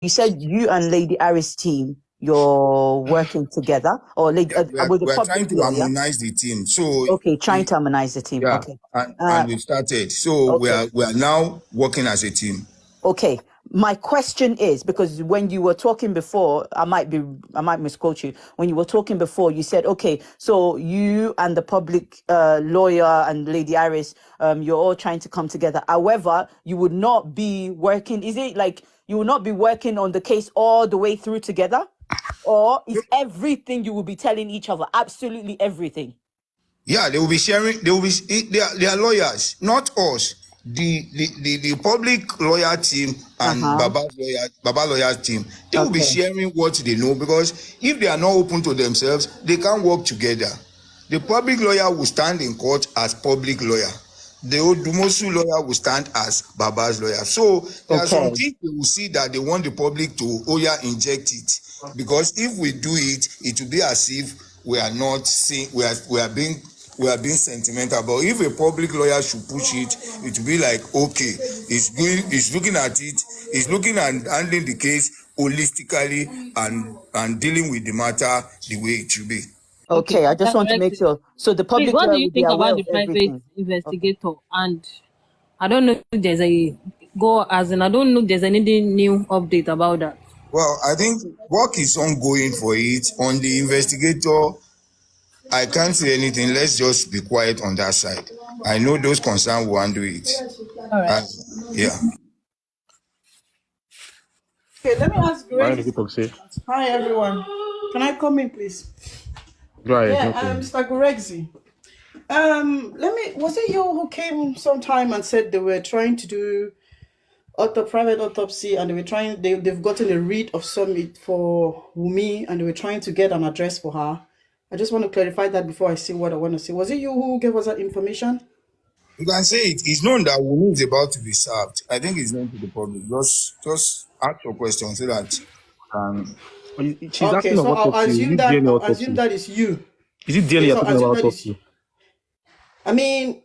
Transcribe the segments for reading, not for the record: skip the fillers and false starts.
you said you and Lady Aris team, you're working together, or Lady Yeah, with the we are public trying to lawyer. harmonize the team. So Okay, trying to harmonize the team. yeah, Okay. and we started. So Okay. we are now working as a team. Okay. My question is, because when you were talking before, I might misquote you. When you were talking before, you said, okay, so you and the public lawyer and Lady Iris, you're all trying to come together. However, you would not be working. Is it like you will not be working on the case all the way through together? Or is everything you will be telling each other? Absolutely everything. Yeah, they will be sharing. They will be. They are lawyers, not us. The public lawyer team and Baba lawyers team. They will be Okay. sharing what they know, because if they are not open to themselves, they can't work together. The public lawyer will stand in court as public lawyer. The Odumosu lawyer will stand as Baba's lawyer. So there are some things they will see that they want the public to inject it, because if we do it, it will be as if we are not seeing we are being sentimental. But if a public lawyer should push it, it will be like, okay, he's looking at it, he's looking and handling the case holistically and dealing with the matter the way it should be. Okay, I just want to make sure. So the Please, public what do lawyer you will be think aware about the of private everything. investigator? And I don't know if there's I don't know if there's anything new update about that. Well, I think work is ongoing for it. On the investigator, I can't say anything. Let's just be quiet on that side. I know those concerned will handle it. All right. Yeah. Okay, let me ask Greg. Hi, everyone. Can I come in, please? Right. Yeah, Mr. Gurexi. Was it you who came sometime and said they were trying to do private autopsy, and they've gotten a writ of summit for Wumi, and they were trying to get an address for her? I just want to clarify that before I say what I want to say. Was it you who gave us that information? You can say it. It's known that Wumi is about to be served. I think it's known to the public. Just ask your question so that she's asking so about I'll assume that is you. Is it DNA you're talking about autopsy? I mean,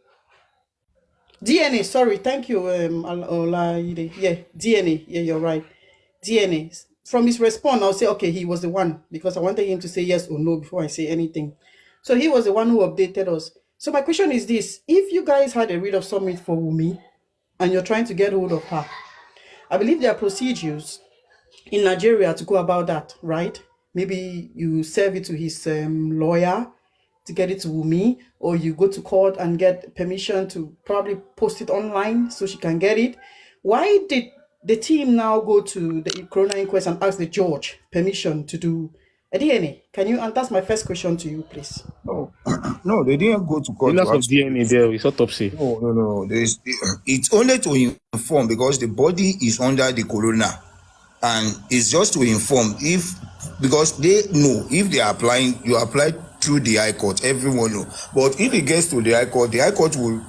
DNA, sorry, thank you, Olaide. Yeah, DNA. Yeah, you're right. DNA. From his response, I'll say, okay, he was the one, because I wanted him to say yes or no before I say anything. So he was the one who updated us. So my question is this: if you guys had a writ of summit for Wumi and you're trying to get hold of her, I believe there are procedures in Nigeria to go about that, right? Maybe you serve it to his lawyer to get it to Wumi, or you go to court and get permission to probably post it online so she can get it. Why did the team now go to the Corona inquest and ask the judge permission to do a DNA? And that's my first question to you, please. No, they didn't go to court. Lots of DNA there is autopsy. No. It's only to inform, because the body is under the coroner, and it's just to inform because they know if they are applying, you apply through the High Court, everyone know. But if it gets to the High Court will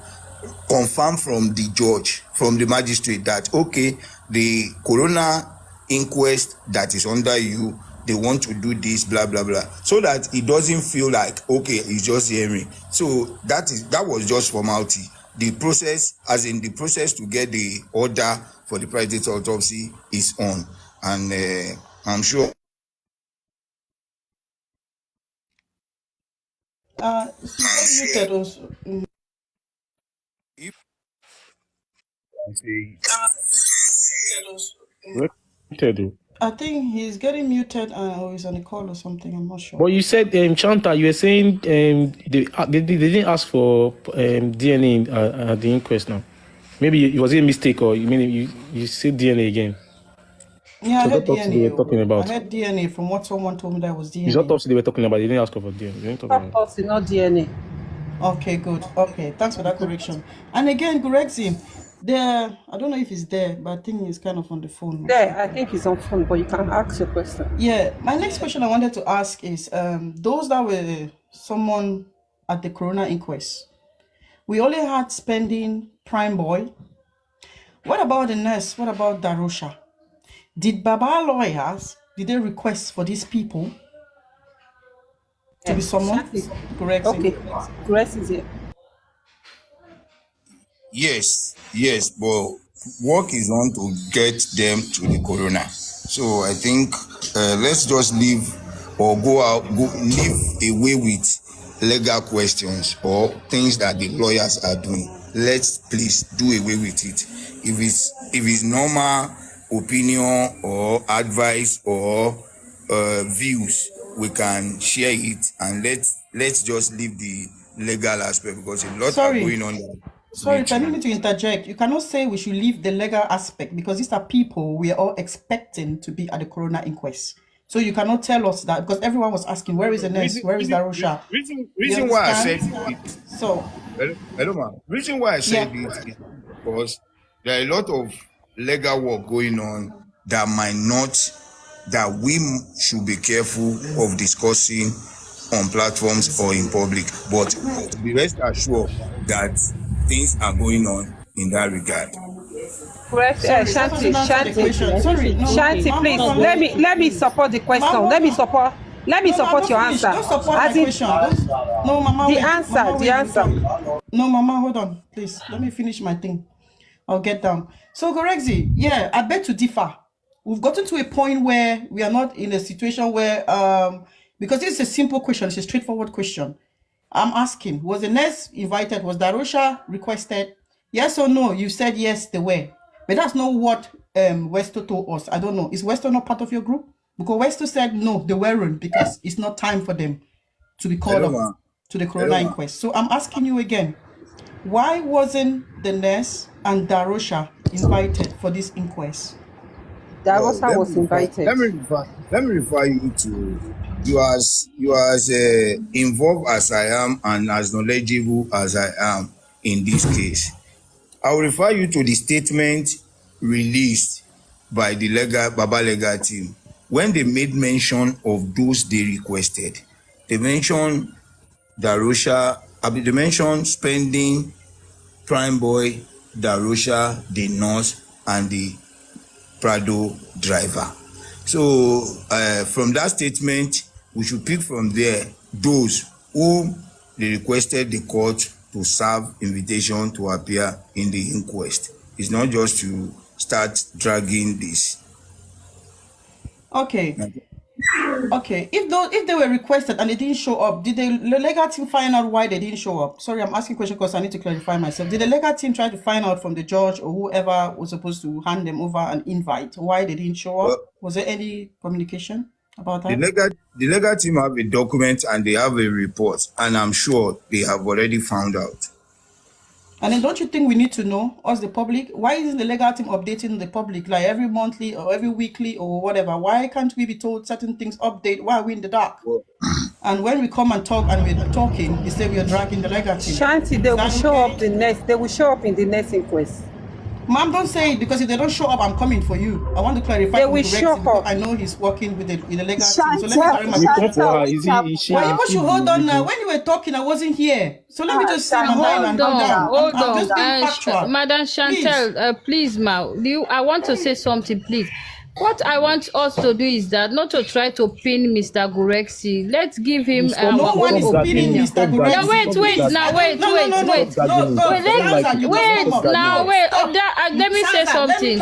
confirm from the judge, from the magistrate, that okay, the coroner inquest that is under you, they want to do this, blah blah blah, so that it doesn't feel like, okay, it's just hearing. So that was just formality. The process to get the order for the private autopsy is on, and I'm sure. Muted also. I think he's getting muted, or he's on a call or something. I'm not sure. But you said, Chanta, you were saying they didn't ask for DNA at the inquest now. Maybe it was a mistake, or you said DNA again. Yeah, I heard DNA. They were talking about. I heard DNA from what someone told me that was DNA. It's autopsy they were talking about. They didn't ask for DNA. Autopsy, not DNA. Okay, good. Okay, thanks for that correction. And again, Gurexi, I don't know if he's there, but I think he's kind of on the phone. Yeah, I think he's on phone, but you can ask your question. Yeah, my next question I wanted to ask is, those that were someone at the Corona inquest, we only had spending Prime Boy. What about the nurse? What about Darosha? Did Baba lawyers, did they request for these people to be summoned? Correct. Okay, correct is here. Yes, but work is on to get them to the corona. So I think let's just leave away with legal questions or things that the lawyers are doing. Let's please do away with it. If it's normal opinion or advice or views, we can share it, and let's just leave the legal aspect because a lot are going on there. Sorry, permit me to interject. You cannot say we should leave the legal aspect because these are people we are all expecting to be at the corona inquest. So you cannot tell us that because everyone was asking, where is the nurse? Where is Darusha? Reason why I said it. So, hello, ma'am. Reason why I said it is because there are a lot of legal work going on that we should be careful of discussing on platforms or in public. But be rest assured that things are going on in that regard. Correct, Shanti, please. Mama, Let me support the question. Mama, Let me support your answer. Don't support As my in, question. No, Mama. the wait. answer, Mama, the wait. answer. No, Mama, hold on, please. Let me finish my thing. I'll get down. So, Gorexi, yeah, I beg to differ. We've gotten to a point where we are not in a situation where, because it's a simple question, it's a straightforward question. I'm asking, was the nurse invited? Was Darusha requested? Yes or no? You said yes, they were. But that's not what Westo told us. I don't know. Is Westo not part of your group? Because Westo said no, they weren't because it's not time for them to be called Hello, up ma'am. to the corona Hello, ma'am. inquest. So I'm asking you again, why wasn't the nurse and Darusha invited for this inquest? Darusha was invited. Let me refer you to you as involved as I am and as knowledgeable as I am in this case. I will refer you to the statement released by the Baba legal team when they made mention of those they requested. They mentioned Darusha. They mentioned spending Prime Boy, Darusha, the nurse, and the Prado driver. So from that statement, we should pick from there those who they requested the court to serve invitation to appear in the inquest. It's not just to start dragging this. Okay. Okay. If they were requested and they didn't show up, did the legal team find out why they didn't show up? Sorry, I'm asking a question because I need to clarify myself. Did the legal team try to find out from the judge or whoever was supposed to hand them over an invite why they didn't show up? Was there any communication about that? The legal team have a document and they have a report, and I'm sure they have already found out. And then don't you think we need to know, us the public, why isn't the legal team updating the public like every monthly or every weekly or whatever? Why can't we be told certain things update? Why are we in the dark? And when we come and talk and we're talking, they say we are dragging the legal team. Shanti, they will Is that show okay? up the next. They will show up in the next inquest. Ma'am, don't say it because if they don't show up, I'm coming for you. I want to clarify. They with will Rex show because up. I know he's working with the legal team. So let me Chantel, carry my We come question. for her. Is she? Well, you should hold on now. When you were talking, I wasn't here. So let me just sit down and hold down. Hold I'm on. just being factual. Madam Chantel, please, ma. I want to say something, please. What I want us to do is that not to try to pin Mr. Gorexi. Let's give him No one is Stop pinning dragging. Mr. Stop Gorexi. No, wait, let me say something.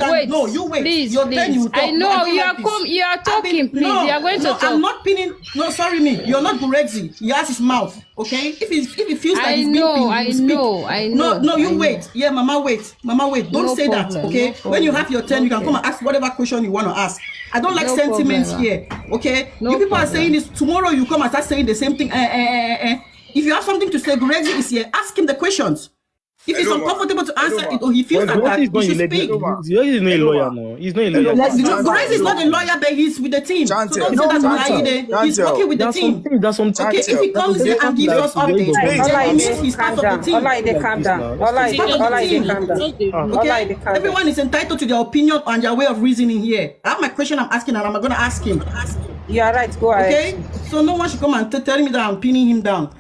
Wait, No, you wait. Please, Your turn, you please. talk. I know don't you like are this. you are talking, please. No, You are going to no, talk. I'm not pinning. No, sorry, me. You're not Gorexi. He has his mouth. Okay. If he feels like he's being pinned, I he will speak. know. No, you I wait. know. Yeah, Mama, wait. Don't No say problem, that. Okay. no When you problem. have your turn, you can Okay. come and ask whatever question you want to ask. I don't like No sentiments problem, here. Okay. No You people are problem. saying this. Tomorrow you come and start saying the same thing. If you have something to say, Gorexi is here. Ask him the questions. If he's Hello, ma. uncomfortable to answer Hello, it or he feels But like that, Gorexi is he not should elected. speak. He's not a lawyer now. He's not a lawyer. Gorexi is not a lawyer, but he's with the team. So don't say that Olaide. He's working with the team. There's some Okay, if he comes in and gives us updates, then it means he's part of the team. Olaide, calm down. Olaide, calm down. Okay? Olaide, calm down. Everyone is entitled to their opinion and their way of reasoning here. I have my question I'm asking and I'm going to ask him. You are right. Go ahead. Okay? So no one should come and tell me that I'm pinning him down.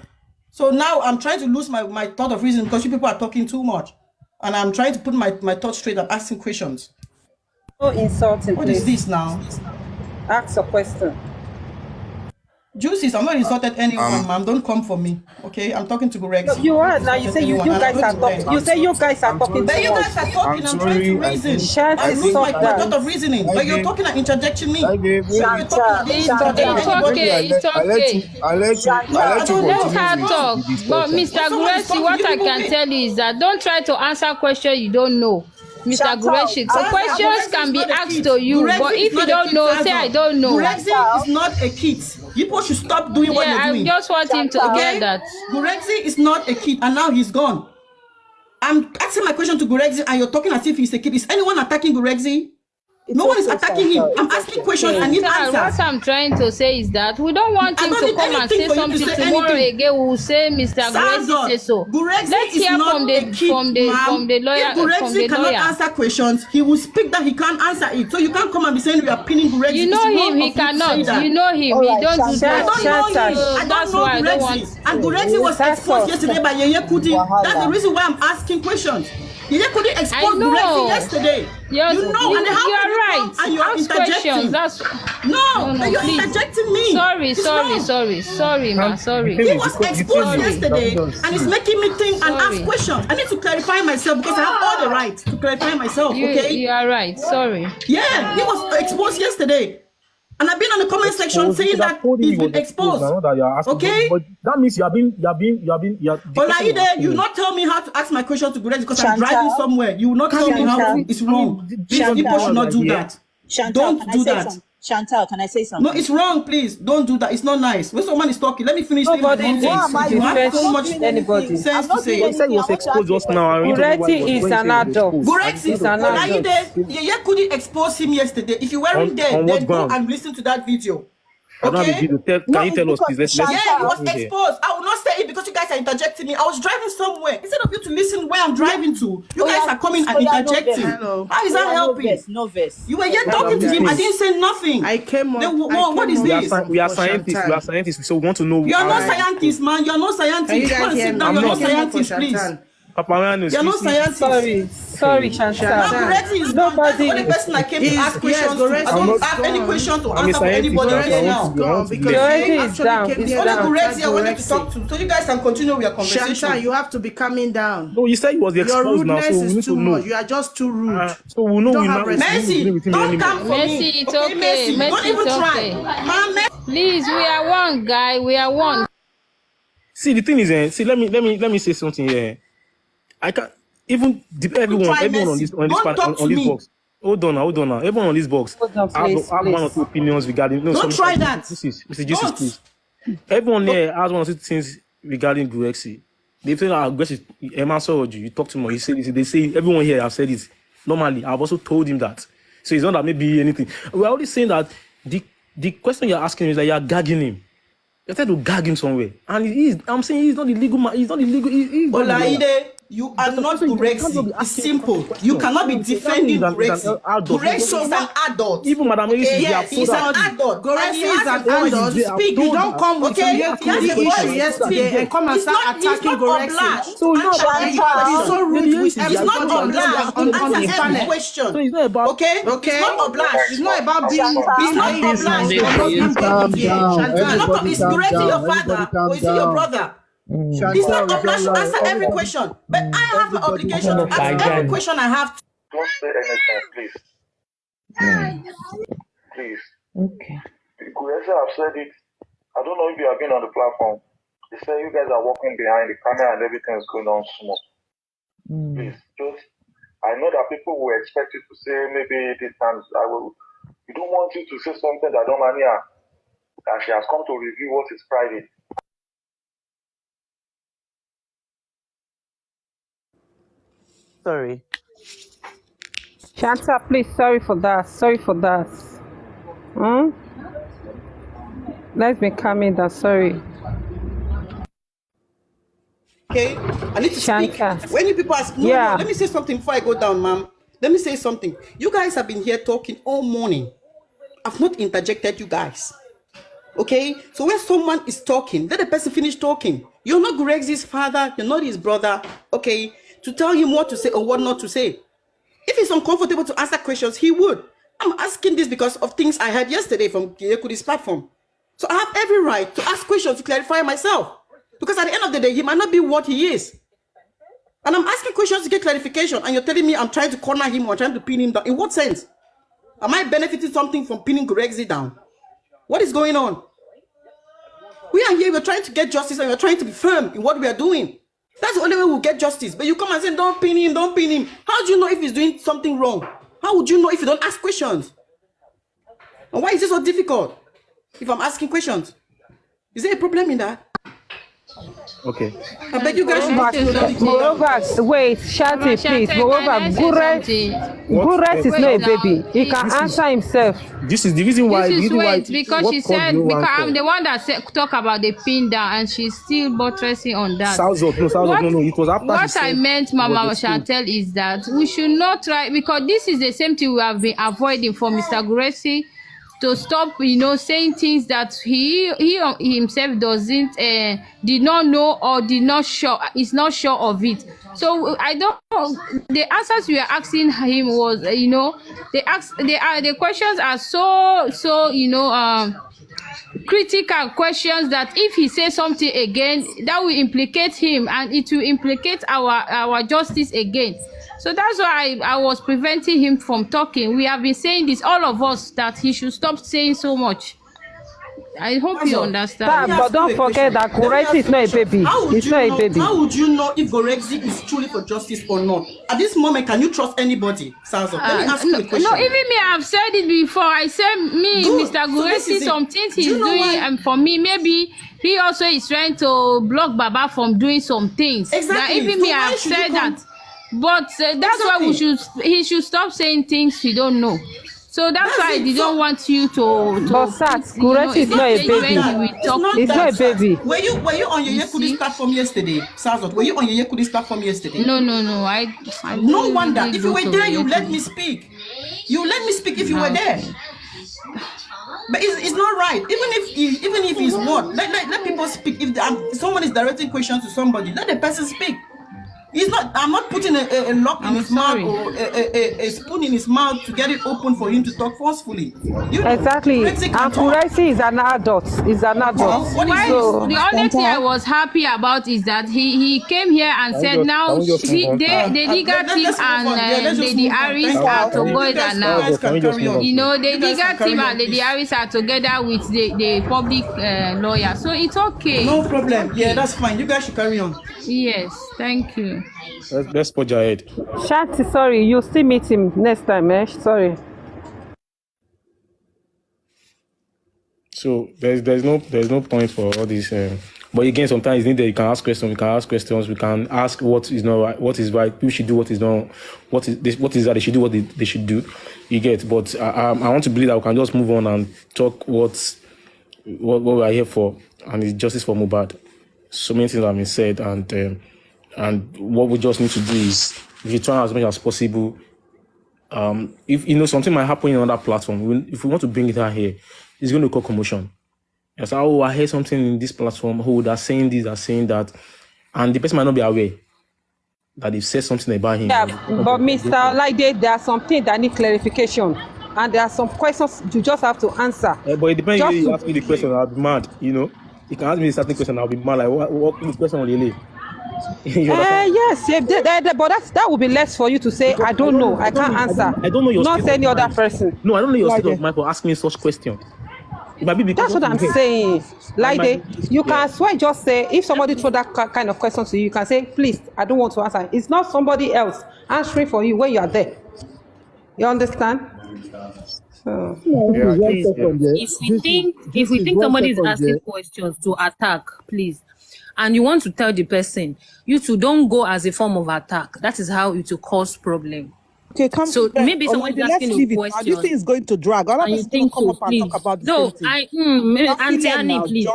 So now I'm trying to lose my thought of reason because you people are talking too much. And I'm trying to put my thoughts straight and asking questions. No insulting, What is please. this now? Ask a question. Juices, I'm not insulted anyone, ma'am. Don't come for me, okay? I'm talking to Gorex. You are now. You say you guys are talking. You say you guys are talking. But you guys are talking. I'm trying to reason. I lose my thought of reasoning. But you're talking and interjecting me. It's okay. I'll let you Let her talk. But Mr. Gureshi, what I can tell you is that don't try to answer questions you don't know. Mr. Gureshi, so questions can be asked to you, but if you don't know, say I don't know. Gurexi is not a kid. People should stop doing what you're doing. I just want him to get that. Gurexi is not a kid, and now he's gone. I'm asking my question to Gurexi, and you're talking as if he's a kid. Is anyone attacking Gurexi? No one is attacking him. I'm asking questions and need answers. What I'm trying to say is that we don't want him to come and say something tomorrow again. We'll say Mr. Gurexi say so. Let's hear from the lawyer. If Gurexi cannot answer questions, he will speak that he can't answer it. So you can't come and be saying we are pinning Gurexi. You know him, he cannot. You know him, he don't do that. I don't know Gurexi. And Gurexi was exposed yesterday by Yeye Kuti. That's the reason why I'm asking questions. Yeye Kuti exposed Gurexi yesterday. You're right. And you're interjecting. You're interjecting me. Sorry, ma. Sorry. He was exposed yesterday, and it's making me think and ask questions. I need to clarify myself because I have all the right to clarify myself. Okay? You are right. Sorry. Yeah, he was exposed yesterday. And I've been on the comment section saying that he's been exposed. Okay? But that means you have been. Olaide, you will not tell me how to ask my question to Gurexi because I'm driving somewhere. You will not tell me how to. It's wrong. These people should not do that. Don't do that. Chantal, can I say something? No, it's wrong, please. Don't do that. It's not nice. When someone is talking, let me finish. Nobody you have so much anybody. sense to say. You said he was exposed just now. Gurexi is an adult. Gurexi is an adult. Yeye Kuti exposed him yesterday. If you weren't there, then go and listen to that video. Okay? Can you tell us, please? Yeah, he was exposed. I will not say it because you guys are interjecting me. I was driving somewhere. Instead of you to listen where I'm driving to, you guys are coming and interjecting. How is that helping? You were yet talking to him. I didn't say nothing. I came on. What is this? We are scientists. So we want to know. You are not scientists, man. You are not scientists. Come and sit down. You are not scientists, please. You're not scientists. Sorry, Chantal. Gurexi is nobody. The only person I came to ask questions to. I don't have any question to answer for anybody right now. Gurexi is down. It's only Gurexi I wanted to talk to. So you guys can continue with your conversation. Chantal, you have to be coming down. No, you said he was exposed now, so we need to know. You are just too rude. So we know. Mercy, don't come for me. Mercy, it's okay. Don't even try. Please, we are one, guy. We are one. See, the thing is, let me say something here. I can't even everyone on this box. Hold on now. Everyone on this box have one or two opinions regarding. No, don't try that. This is Mr. Jesus, please. Everyone there has one or two things regarding Gurexi. They say Gurexi, Emma Soroju, you talk to him. He said this. They say everyone here have said it. Normally, I've also told him that. So it's not that maybe anything. We're only saying that the question you're asking him is that you're gagging him. You're trying to gag him somewhere, and I'm saying he's not illegal. He's not illegal. Olaide, you are not Gurexi. It's simple. You cannot be defending Gurexi. Gurexi is an adult. Even Madam yes, he's an adult. Gurexi is an adult. Speak. You don't come with your issue yesterday and come and start attacking Gurexi. So it's so rude with everybody on this panel. Question. So it's not about okay. It's not obliged. It's not about being. It's not obliged. Is Gurexi your father or is he your brother? It's not obliged to answer every question, but I have the obligation to ask every question I have to. Don't say anything, please. Please. Okay. Gurexi have said it. I don't know if you have been on the platform. They say you guys are walking behind the camera and everything is going on smooth. Please, I know that people will expect you to say maybe this time we don't want you to say something that don't matter. That she has come to review what is private. Sorry. Chantal, please, sorry for that. Let's be coming down, sorry. Okay, I need to speak. When you people ask, no, let me say something before I go down, ma'am. Let me say something. You guys have been here talking all morning. I've not interjected you guys. Okay, so when someone is talking, let the person finish talking. You're not Gurexi's father, you're not his brother, okay, to tell him what to say or what not to say. If he's uncomfortable to answer questions, he would. I'm asking this because of things I heard yesterday from Yeye Kuti's platform. So I have every right to ask questions to clarify myself. Because at the end of the day, he might not be what he is. And I'm asking questions to get clarification, and you're telling me I'm trying to corner him or trying to pin him down. In what sense? Am I benefiting something from pinning Gurexy down? What is going on? We are here, we're trying to get justice, and we're trying to be firm in what we are doing. That's the only way we'll get justice. But you come and say, don't pin him, don't pin him. How do you know if he's doing something wrong? How would you know if you don't ask questions? And why is it so difficult if I'm asking questions? Is there a problem in that? Okay. I beg you guys to Moreover, wait, Shanti, please. Moreover, Gures is not a baby. He can answer himself. This is the reason why. This is why, because she said, because I'm the one that said, talk about the pin down, and she's still buttressing on that. No. It was after. What I meant, Mama Chantel, is that we should not try, because this is the same thing we have been avoiding for Mr. Gurexy, to stop, saying things that he himself doesn't did not know or is not sure of it. So I don't know. The answers we are asking him was, the questions are so critical questions that if he says something again, that will implicate him, and it will implicate our justice again. So that's why I was preventing him from talking. We have been saying this, all of us, that he should stop saying so much. I hope you understand. But don't forget that Gurexy is not a baby. It's not a baby. How would you know if Gurexy is truly for justice or not? At this moment, can you trust anybody, Sazo? Let me ask you a question. No, even me, I've said it before. I said, Mr. Gurexy, some things he's doing, and for me, maybe he also is trying to block Baba from doing some things. Exactly. Now, even me, I've said that. But that's why he should stop saying things he don't know. So that's why I didn't want you to But Sat, Gurexy is not a baby. It's not a baby. Were you on your Yekudi's platform yesterday, Sazot? Were you on your Yekudi's platform yesterday? No. I no wonder. If you were there, you let me speak. You let me speak if you were there. But it's not right. Even if it's what, let people speak. If someone is directing questions to somebody, let the person speak. He's not. I'm not putting a lock in his mouth or a spoon in his mouth to get it open for him to talk forcefully. Exactly. And Gurexy is an adult. He's an adult. The only thing I was happy about is that he came here and said now the legal team and Lady Harris are together now. The legal team and Lady Harris are together with the public lawyer. So it's okay. No problem. Yeah, that's fine. You guys should carry on. Yes, thank you. Let's put your head. Shanti, sorry, you still meet him next time, eh? Sorry. So there's no point for all this. But again, sometimes it's needed. You can ask questions. We can ask questions. We can ask what is not right, what is right. People should do what is not. What is that they should do what they should do. You get. But I want to believe that we can just move on and talk what we are here for, and it's justice for Mohbad. So many things have been said, and what we just need to do is, if you try as much as possible, if something might happen on another platform, if we want to bring it out here, it's going to cause commotion. It's like, I heard something in this platform, they're saying this, they're saying that, and the person might not be aware that they've said something about him. Yeah, but Mr. Olaide, there are some things that need clarification, and there are some questions you just have to answer. But it depends if you ask me the question, I'll be mad, You can ask me a certain question, I'll be mad, like, what the question will you yes, but that would be less for you to say, I don't know, I can't answer. I don't know your not any other person. No, I don't know your state of mind for asking me such questions. It might be because that's what I'm saying. Like you can swear, just say, if somebody throw that kind of question to you, you can say, please, I don't want to answer. It's not somebody else answering for you when you are there. You understand? So, if we think somebody is asking questions to attack, please, and you want to tell the person, you two don't go as a form of attack. That is how it will cause problem. Okay, maybe someone is asking a question. This thing is going to drag. And you think so, please. No, Auntie Annie, please.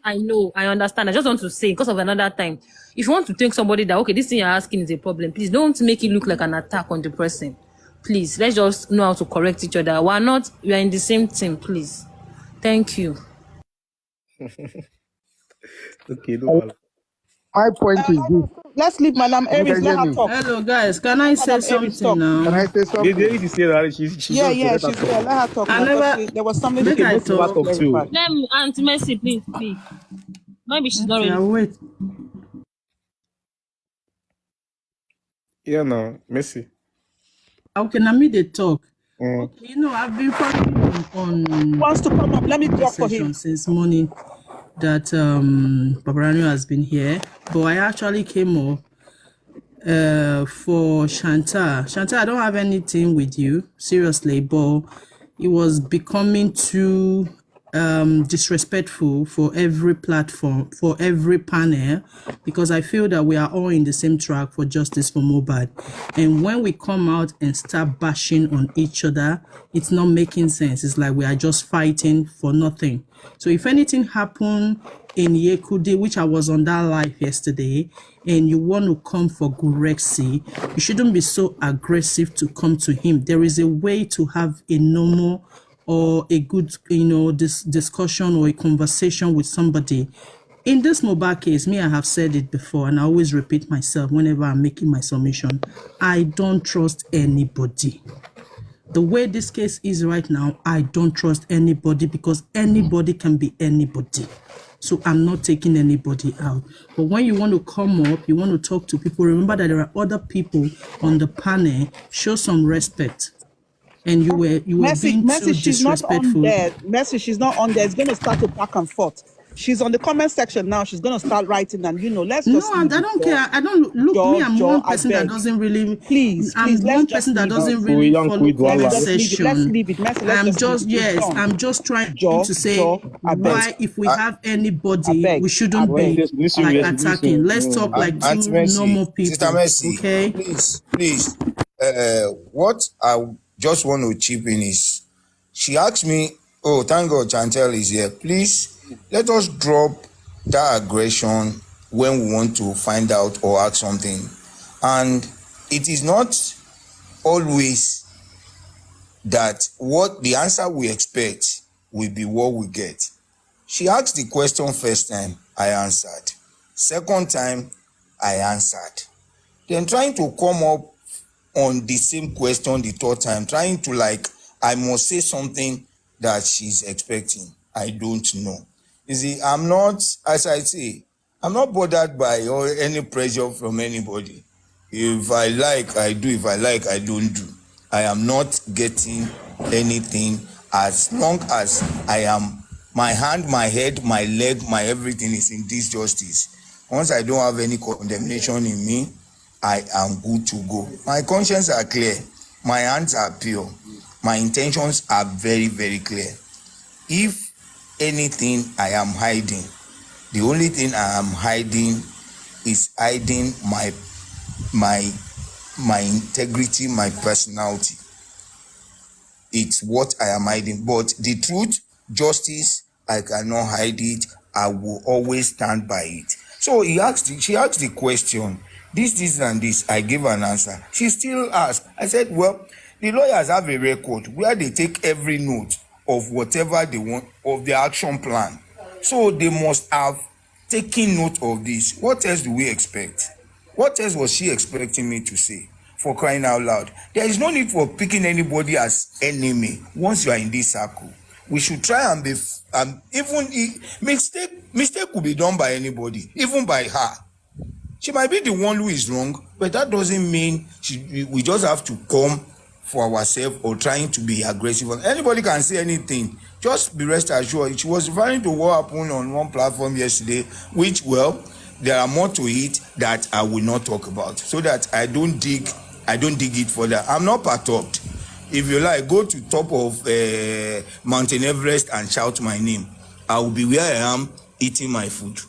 I understand. I just want to say, because of another time, if you want to tell somebody that, okay, this thing you're asking is a problem, please don't make it look like an attack on the person. Please, let's just know how to correct each other. We are in the same team, please. Thank you. Okay, no. My point is this. Let's leave Madam Aries. Let her talk. Hello, guys. Can I say something now? Can I say something? They need to say that she's Yeah, she's there. Let her talk. I never. There was something Make she I wrote talk. about too. everybody. Let me, Aunt Mercy, please speak. Maybe she's not Okay, ready. I'll wait. Yeah, no, Messi. Okay, now me they talk. Mm. Okay, I've been following on Wants to come up. Let me talk for him. since morning that Paparano has been here, but I actually came up for Shanta. Shanta, I don't have anything with you, seriously, but it was becoming too disrespectful for every platform, for every panel, because I feel that we are all in the same track for justice for Mohbad. And when we come out and start bashing on each other, it's not making sense. It's like we are just fighting for nothing. So if anything happened in Yekudi, which I was on that live yesterday, and you want to come for Gurexi, you shouldn't be so aggressive to come to him. There is a way to have a normal or a good, this discussion or a conversation with somebody. In this Mohbad case, I have said it before, and I always repeat myself whenever I'm making my submission. I don't trust anybody. The way this case is right now, I don't trust anybody because anybody can be anybody. So I'm not taking anybody out. But when you want to come up, you want to talk to people, remember that there are other people on the panel. Show some respect. And you were being too she's not disrespectful. on there. Mercy, she's not on there. It's going to start to back and forth. She's on the comment section now. She's going to start writing, and let's just. No, I don't care. I don't look. Me, I'm one person that doesn't really. Please, I'm one person that doesn't really follow conversation. Let's leave it. Mercy, I'm just trying to say why, if we have anybody, we shouldn't be like attacking. Let's talk like two normal people. Sister Mercy, okay? Please. What I just want to chip in is, she asked me, oh, thank God Chantel is here. Please, let us drop that aggression when we want to find out or ask something. And it is not always that what the answer we expect will be what we get. She asked the question first time, I answered. Second time, I answered. Then trying to come up on the same question the third time, trying to I must say something that she's expecting. I don't know. You see, I'm not, as I say, I'm not bothered by or any pressure from anybody. If I like, I do. If I like, I don't do. I am not getting anything as long as I am, my hand, my head, my leg, my everything is in this justice. Once I don't have any condemnation in me, I am good to go. My conscience are clear. My hands are pure. My intentions are very, very clear. If anything I am hiding, the only thing I am hiding is hiding my integrity, my personality. It's what I am hiding. But the truth, justice, I cannot hide it. I will always stand by it. So she asked the question, this and this. I gave an answer. She still asked. I said, well, the lawyers have a record where they take every note of whatever they want of their action plan. So they must have taken note of this. What else do we expect? What else was she expecting me to say? For crying out loud. There is no need for picking anybody as enemy once you are in this circle. We should try and be, even mistake could be done by anybody, even by her. She might be the one who is wrong, but that doesn't mean we just have to come for ourselves or trying to be aggressive. Anybody can say anything. Just be rest assured. She was referring to what happened on one platform yesterday, which, well, there are more to it that I will not talk about, so that I don't dig it further. I'm not perturbed. If you like, go to top of Mountain Everest and shout my name. I will be where I am eating my food.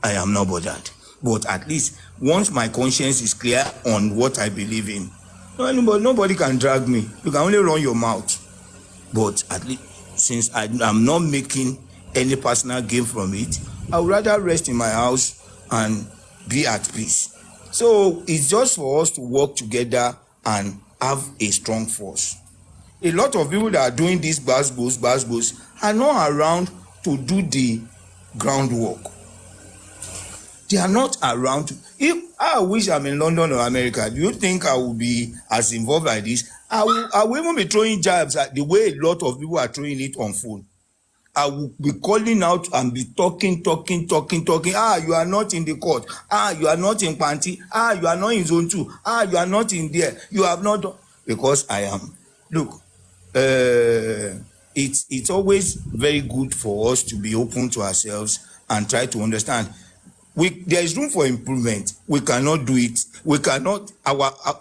I am not bothered. But at least once my conscience is clear on what I believe in, nobody can drag me. You can only run your mouth. But at least since I'm not making any personal gain from it, I would rather rest in my house and be at peace. So it's just for us to work together and have a strong force. A lot of people that are doing this bas are not around to do the groundwork. They are not around. If I wish I'm in London or America, do you think I will be as involved like this? I will even be throwing jabs at the way a lot of people are throwing it on phone. I will be calling out and be talking. You are not in the court. You are not in Panti. You are not in zone 2. You are not in there. You have not done. Because I am. Look, it's always very good for us to be open to ourselves and try to understand. There is room for improvement. We cannot do it. We cannot.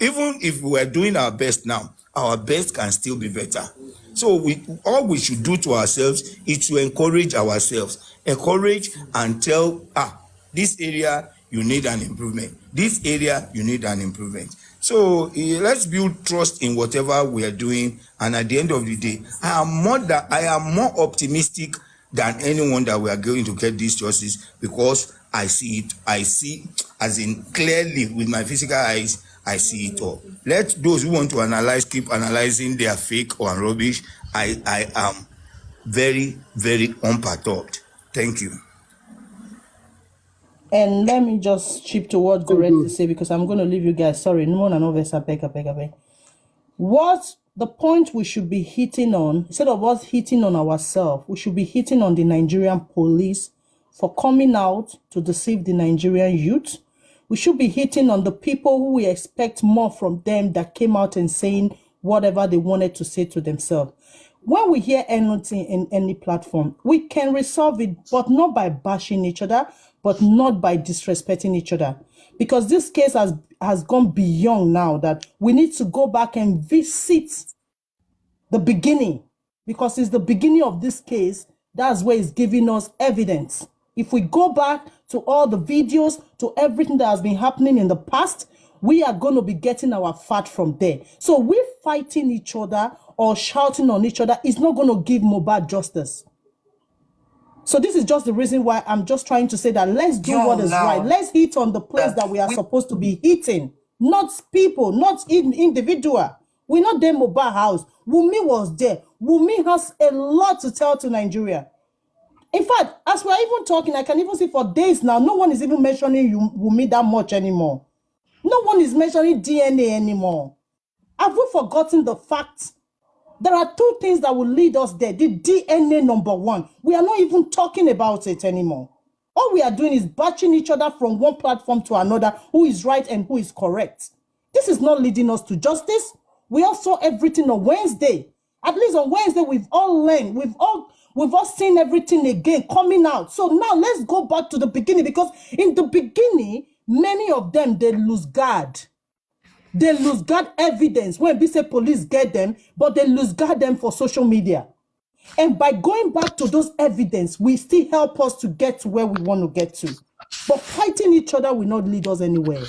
Even if we are doing our best now, our best can still be better. So all we should do to ourselves is to encourage ourselves. Encourage and tell, this area you need an improvement. This area you need an improvement. So let's build trust in whatever we are doing. And at the end of the day, I am more optimistic than anyone that we are going to get this justice, because I see it. I see, as in clearly with my physical eyes, I see it all. Let those who want to analyze keep analyzing. They are fake or rubbish. I am very, very unperturbed. Thank you. And let me just chip to what Goretti say, because I'm going to leave you guys. Sorry, no one and I beg. What the point we should be hitting on, instead of us hitting on ourselves, we should be hitting on the Nigerian police for coming out to deceive the Nigerian youth. We should be hitting on the people who we expect more from them that came out and saying whatever they wanted to say to themselves. When we hear anything in any platform, we can resolve it, but not by bashing each other, but not by disrespecting each other. Because this case has gone beyond now that we need to go back and visit the beginning. Because it's the beginning of this case, that's where it's giving us evidence. If we go back to all the videos, to everything that has been happening in the past, we are going to be getting our fat from there. So we fighting each other or shouting on each other is not going to give Mohbad justice. So this is just the reason why I'm just trying to say that let's do what is right. Let's hit on the place that we are supposed to be hitting, not people, not individual. We're not there Mohbad house. Wunmi was there. Wunmi has a lot to tell to Nigeria. In fact, as we're even talking, I can even see for days now, no one is even mentioning Wunmi that much anymore. No one is mentioning DNA anymore. Have we forgotten the fact? There are two things that will lead us there. The DNA number one. We are not even talking about it anymore. All we are doing is batching each other from one platform to another, who is right and who is correct. This is not leading us to justice. We all saw everything on Wednesday. At least on Wednesday, we've all learned. We've all seen everything again coming out. So now let's go back to the beginning, because in the beginning, many of them, they lose guard. They lose guard evidence when we say police get them, but they lose guard them for social media. And by going back to those evidence, we still help us to get to where we want to get to. But fighting each other will not lead us anywhere.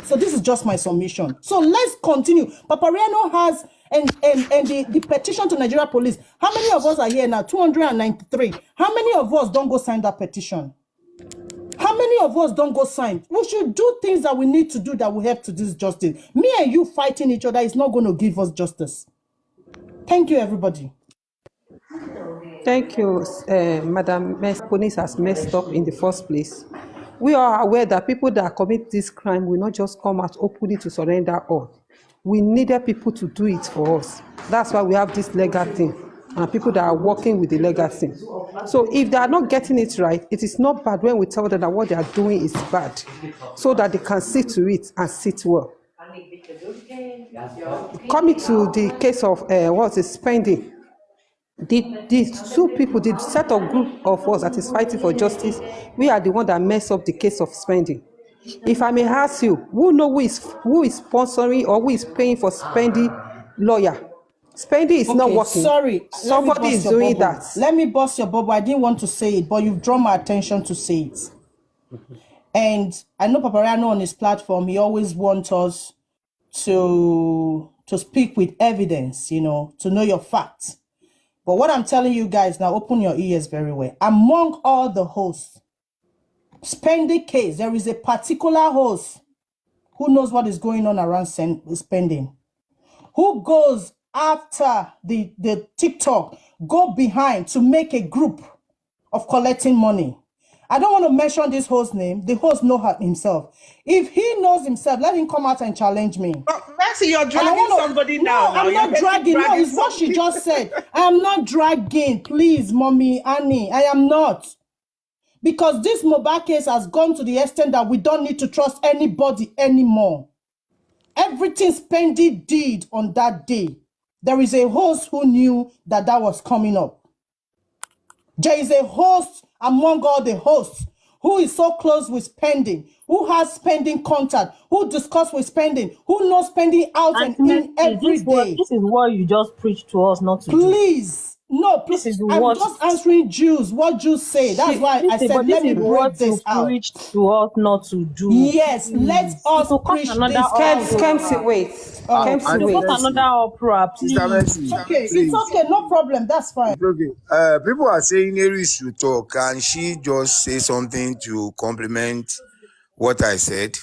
So this is just my submission. So let's continue. Papariano has, and the petition to Nigeria police. How many of us are here now? 293. How many of us don't go sign that petition? How many of us don't go sign? We should do things that we need to do that will help to this justice. Me and you fighting each other is not going to give us justice. Thank you, everybody. Thank you, Madam. Police has messed up in the first place. We are aware that people that commit this crime will not just come out openly to surrender all. We needed people to do it for us. That's why we have this legal thing, and people that are working with the legal thing. So if they are not getting it right, it is not bad when we tell them that what they are doing is bad, so that they can see to it and sit well. Coming to the case of spending, the two people, the set of group of us that is fighting for justice, we are the one that mess up the case of spending. If I may ask you, who is sponsoring or who is paying for spending lawyer? Spending is not working. Sorry, somebody is doing that. Let me bust your bubble. I didn't want to say it, but you've drawn my attention to say it. And I know Papariano on his platform, he always wants us to speak with evidence, to know your facts. But what I'm telling you guys now, open your ears very well. Among all the hosts, spending case, there is a particular host who knows what is going on around spending, who goes after the TikTok, go behind to make a group of collecting money. I don't want to mention this host's name. The host knows himself. If he knows himself, let him come out and challenge me. Mercy, you're dragging somebody now. No, I'm not dragging. No, it's what she just said. I am not dragging. Please, Mommy Annie, I am not. Because this Mohbad case has gone to the extent that we don't need to trust anybody anymore. Everything Spendi did on that day, there is a host who knew that was coming up. There is a host among all the hosts who is so close with Spendi, who has Spendi contact, who discuss with Spendi, who knows Spendi out and in every day. This is what you just preached to us not to do. Please. No, please. I'm just answering Jews. What Jews say. That's why I said, let me break this out. Preach to us not to do. Yes, let us preach this. Wait. Another opera, please. Okay, it's okay. No problem. That's fine. It's okay. People are saying Eri should talk. Can she just say something to complement what I said?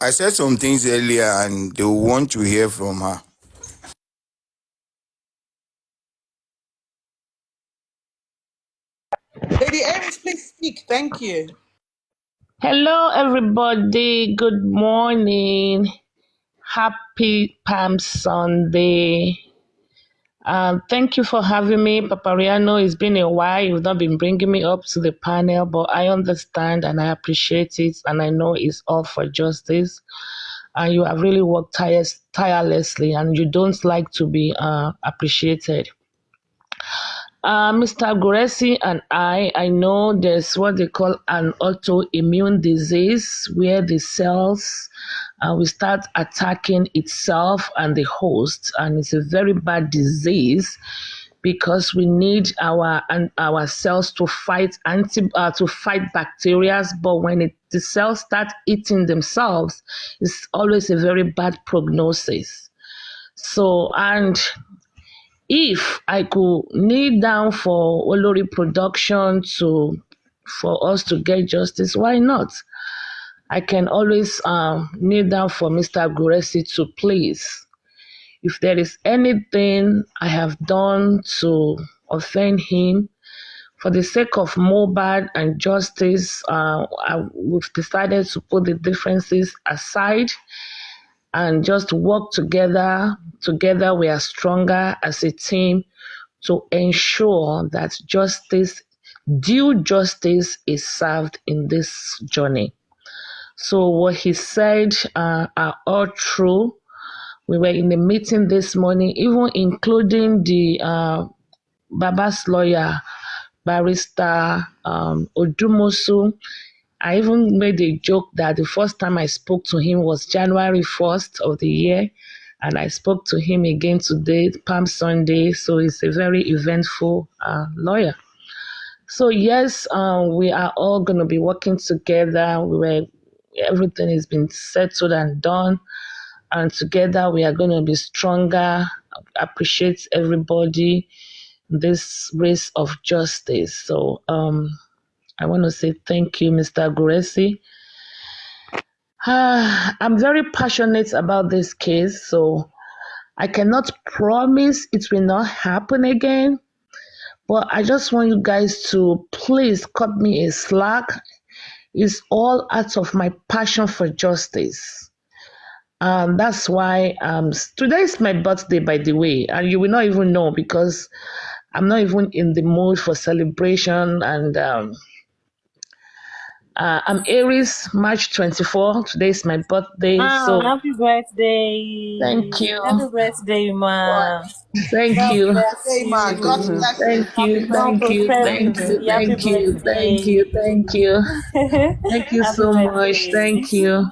I said some things earlier and they want to hear from her. Lady Aries, please speak. Thank you. Hello, everybody. Good morning. Happy Palm Sunday. Thank you for having me, Papariano. It's been a while. You've not been bringing me up to the panel, but I understand and I appreciate it. And I know it's all for justice. And you have really worked tirelessly and you don't like to be appreciated. Mr. Guresi and I know there's what they call an autoimmune disease where the cells will start attacking itself and the host, and it's a very bad disease because we need our cells to fight bacteria, but when the cells start eating themselves, it's always a very bad prognosis. So, and if I could kneel down for Olori Production for us to get justice, why not? I can always kneel down for Mr. Guresi to please. If there is anything I have done to offend him, for the sake of Mohbad and justice, we've decided to put the differences aside and just work together. Together we are stronger as a team to ensure that due justice is served in this journey. So what he said are all true. We were in a meeting this morning, even including the Baba's lawyer, Barrister Odumosu. I even made a joke that the first time I spoke to him was January 1st of the year, and I spoke to him again today, Palm Sunday, so he's a very eventful lawyer. So yes, we are all going to be working together. Everything has been settled and done, and together we are going to be stronger, appreciate everybody in this race of justice. So I want to say thank you, Mr. Guresi. I'm very passionate about this case, so I cannot promise it will not happen again, but I just want you guys to please cut me a slack. It's all out of my passion for justice. That's why today is my birthday, by the way, and you will not even know because I'm not even in the mood for celebration, and I'm Aries, March 24. Today is my birthday. So happy birthday. Thank you. Happy birthday, ma. Thank you. Hey, man. God bless you. Thank you. Thank you. Thank you. Thank you. Thank you. Thank you. Thank you so much. Thank you.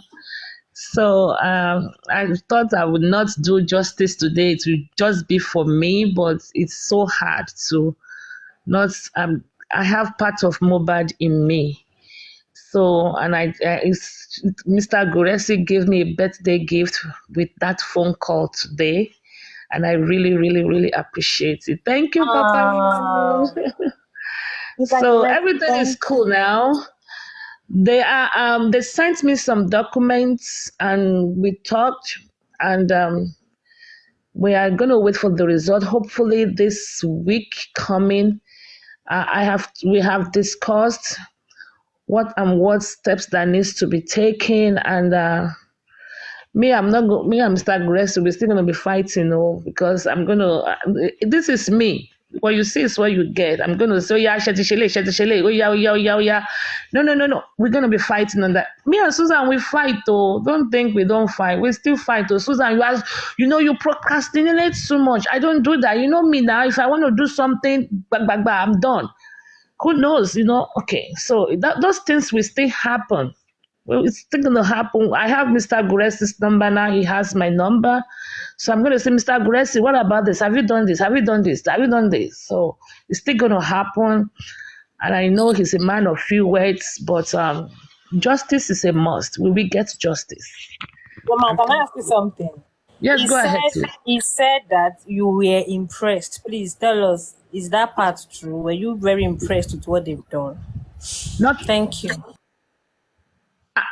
So I thought I would not do justice today. It would just be for me, but it's so hard to not. I have part of Mohbad in me. So, and Mr. Guresi gave me a birthday gift with that phone call today, and I really, really, really appreciate it. Thank you, Papa. So everything is cool now. They sent me some documents, and we talked, and we are going to wait for the result. Hopefully this week coming, we have discussed what steps that needs to be taken, and me and Mr. Aggressive, we're still gonna be fighting, because I'm gonna. This is me. What you see is what you get. I'm gonna say, yeah, shele, oh yeah. No. We're gonna be fighting on that. Me and Susan, we fight though. Don't think we don't fight. We still fight though. Susan, you procrastinate so much. I don't do that. You know me now. If I want to do something, I'm done. Who knows? Okay. So those things will still happen. Well, it's still going to happen. I have Mr. Aguresi's number now. He has my number. So I'm going to say, Mr. Aguresi, what about this? Have you done this? Have you done this? Have you done this? So it's still going to happen. And I know he's a man of few words, but justice is a must. We will get justice. Mama, can I ask you something? Yes, go ahead. He said that you were impressed. Please tell us, is that part true? Were you very impressed with what they've done? Thank you.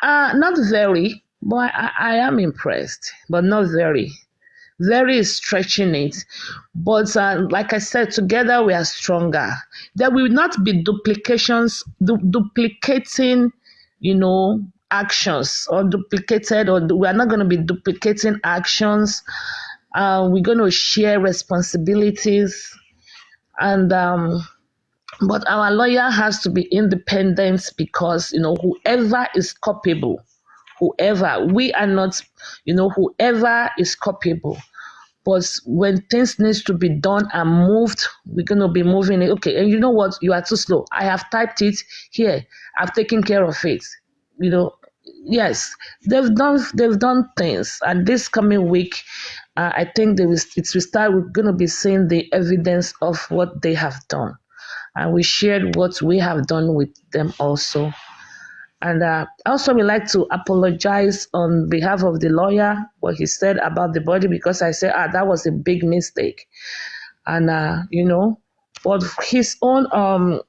Not very, but I am impressed, but not very. Very is stretching it. But like I said, together we are stronger. There will not be duplicating, actions or duplicated, or we are not going to be duplicating actions. We're going to share responsibilities, and but our lawyer has to be independent, because whoever is culpable, we are not, whoever is culpable. But when things needs to be done and moved, we're going to be moving it. Okay, and you know what? You are too slow. I have typed it here. I've taken care of it. Yes, they've done things. And this coming week, I think we're going to be seeing the evidence of what they have done. And we shared what we have done with them also. And also we like to apologize on behalf of the lawyer, what he said about the body, because I said, that was a big mistake. And, but his own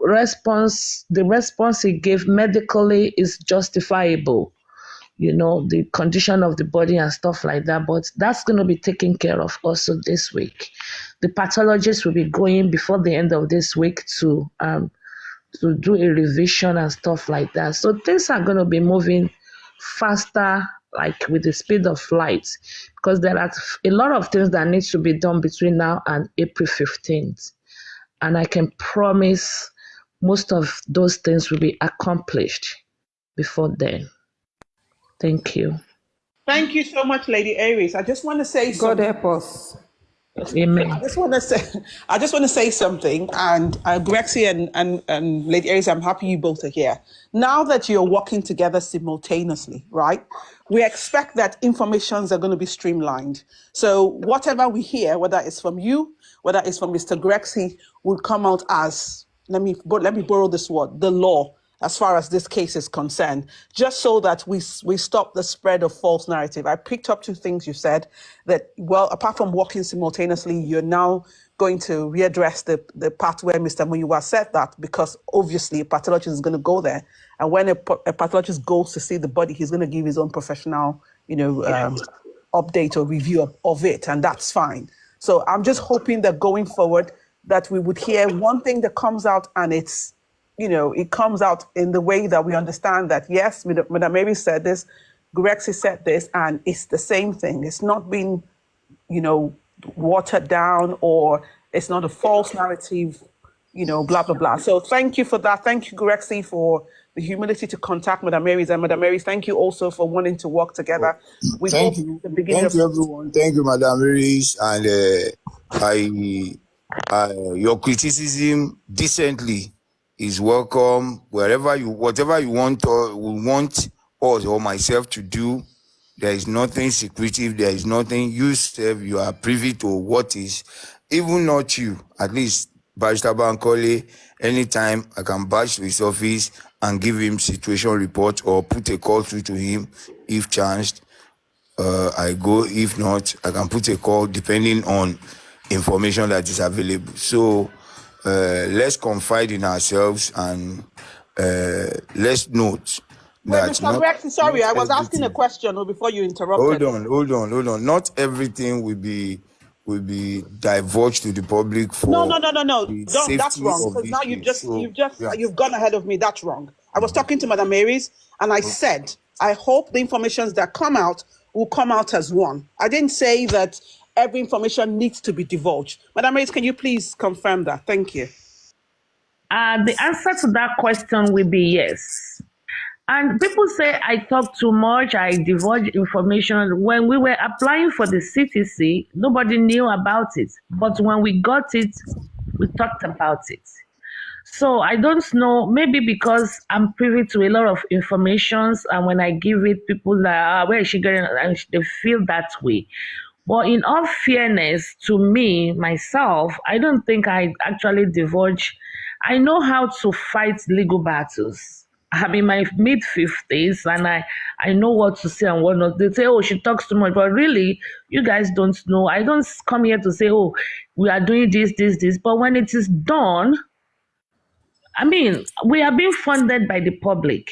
response, the response he gave medically is justifiable, the condition of the body and stuff like that. But that's going to be taken care of also this week. The pathologist will be going before the end of this week to do a revision and stuff like that. So things are going to be moving faster, like with the speed of light, because there are a lot of things that needs to be done between now and April 15th. And I can promise most of those things will be accomplished before then. Thank you. Thank you so much, Lady Aries. I just want to say something. God help us. Amen. I just want to say something, and Grexy and Lady Aries, I'm happy you both are here. Now that you're working together simultaneously, right? We expect that informations are going to be streamlined. So whatever we hear, whether it's from you, whether it's from Mr. Grexy, will come out as, let me borrow this word, the law, as far as this case is concerned, just so that we stop the spread of false narrative. I picked up two things you said, that, well, apart from working simultaneously, you're now going to readdress the part where Mr. Muyiwa said that, because obviously a pathologist is going to go there. And when a pathologist goes to see the body, he's going to give his own professional, update or review of it, and that's fine. So I'm just hoping that going forward, that we would hear one thing that comes out, and it's, it comes out in the way that we understand that, yes, Madam Mary said this, Grexy said this, and it's the same thing. It's not been, watered down, or it's not a false narrative, blah, blah, blah. So thank you for that. Thank you, Grexy, for the humility to contact Madam Mary's. And Madam Mary's, thank you also for wanting to work together. Thank you. Thank you, everyone. Thank you, Madam Mary's. And your criticism decently is welcome. Whatever you want or will want us or myself to do, there is nothing secretive. There is nothing. You are privy to what is, even not you, at least Barrister Bankole, anytime I can bash to his office and give him situation report or put a call through to him if chanced. I go. If not, I can put a call depending on information that is available. So let's confide in ourselves, and let's note that. Mr. Grexy, sorry, I was asking a question before you interrupted. Hold on. Not everything will be will be divulged to the public for No. the Don't, that's safety wrong. of Because now this case. So, you've gone ahead of me. That's wrong. I was talking to Madam Mary's, and I said, I hope the information that come out will come out as one. I didn't say that every information needs to be divulged. Madam Mary's, can you please confirm that? Thank you. The answer to that question will be yes. And people say I talk too much, I divulge information. When we were applying for the CTC, nobody knew about it. But when we got it, we talked about it. So I don't know, maybe because I'm privy to a lot of informations, and when I give it, people like, where is she getting? And they feel that way. But in all fairness to me, myself, I don't think I actually divulge. I know how to fight legal battles. I'm in my mid-50s, and I know what to say and what not. They say, oh, she talks too much. But really, you guys don't know. I don't come here to say, oh, we are doing this. But when it is done, I mean, we are being funded by the public.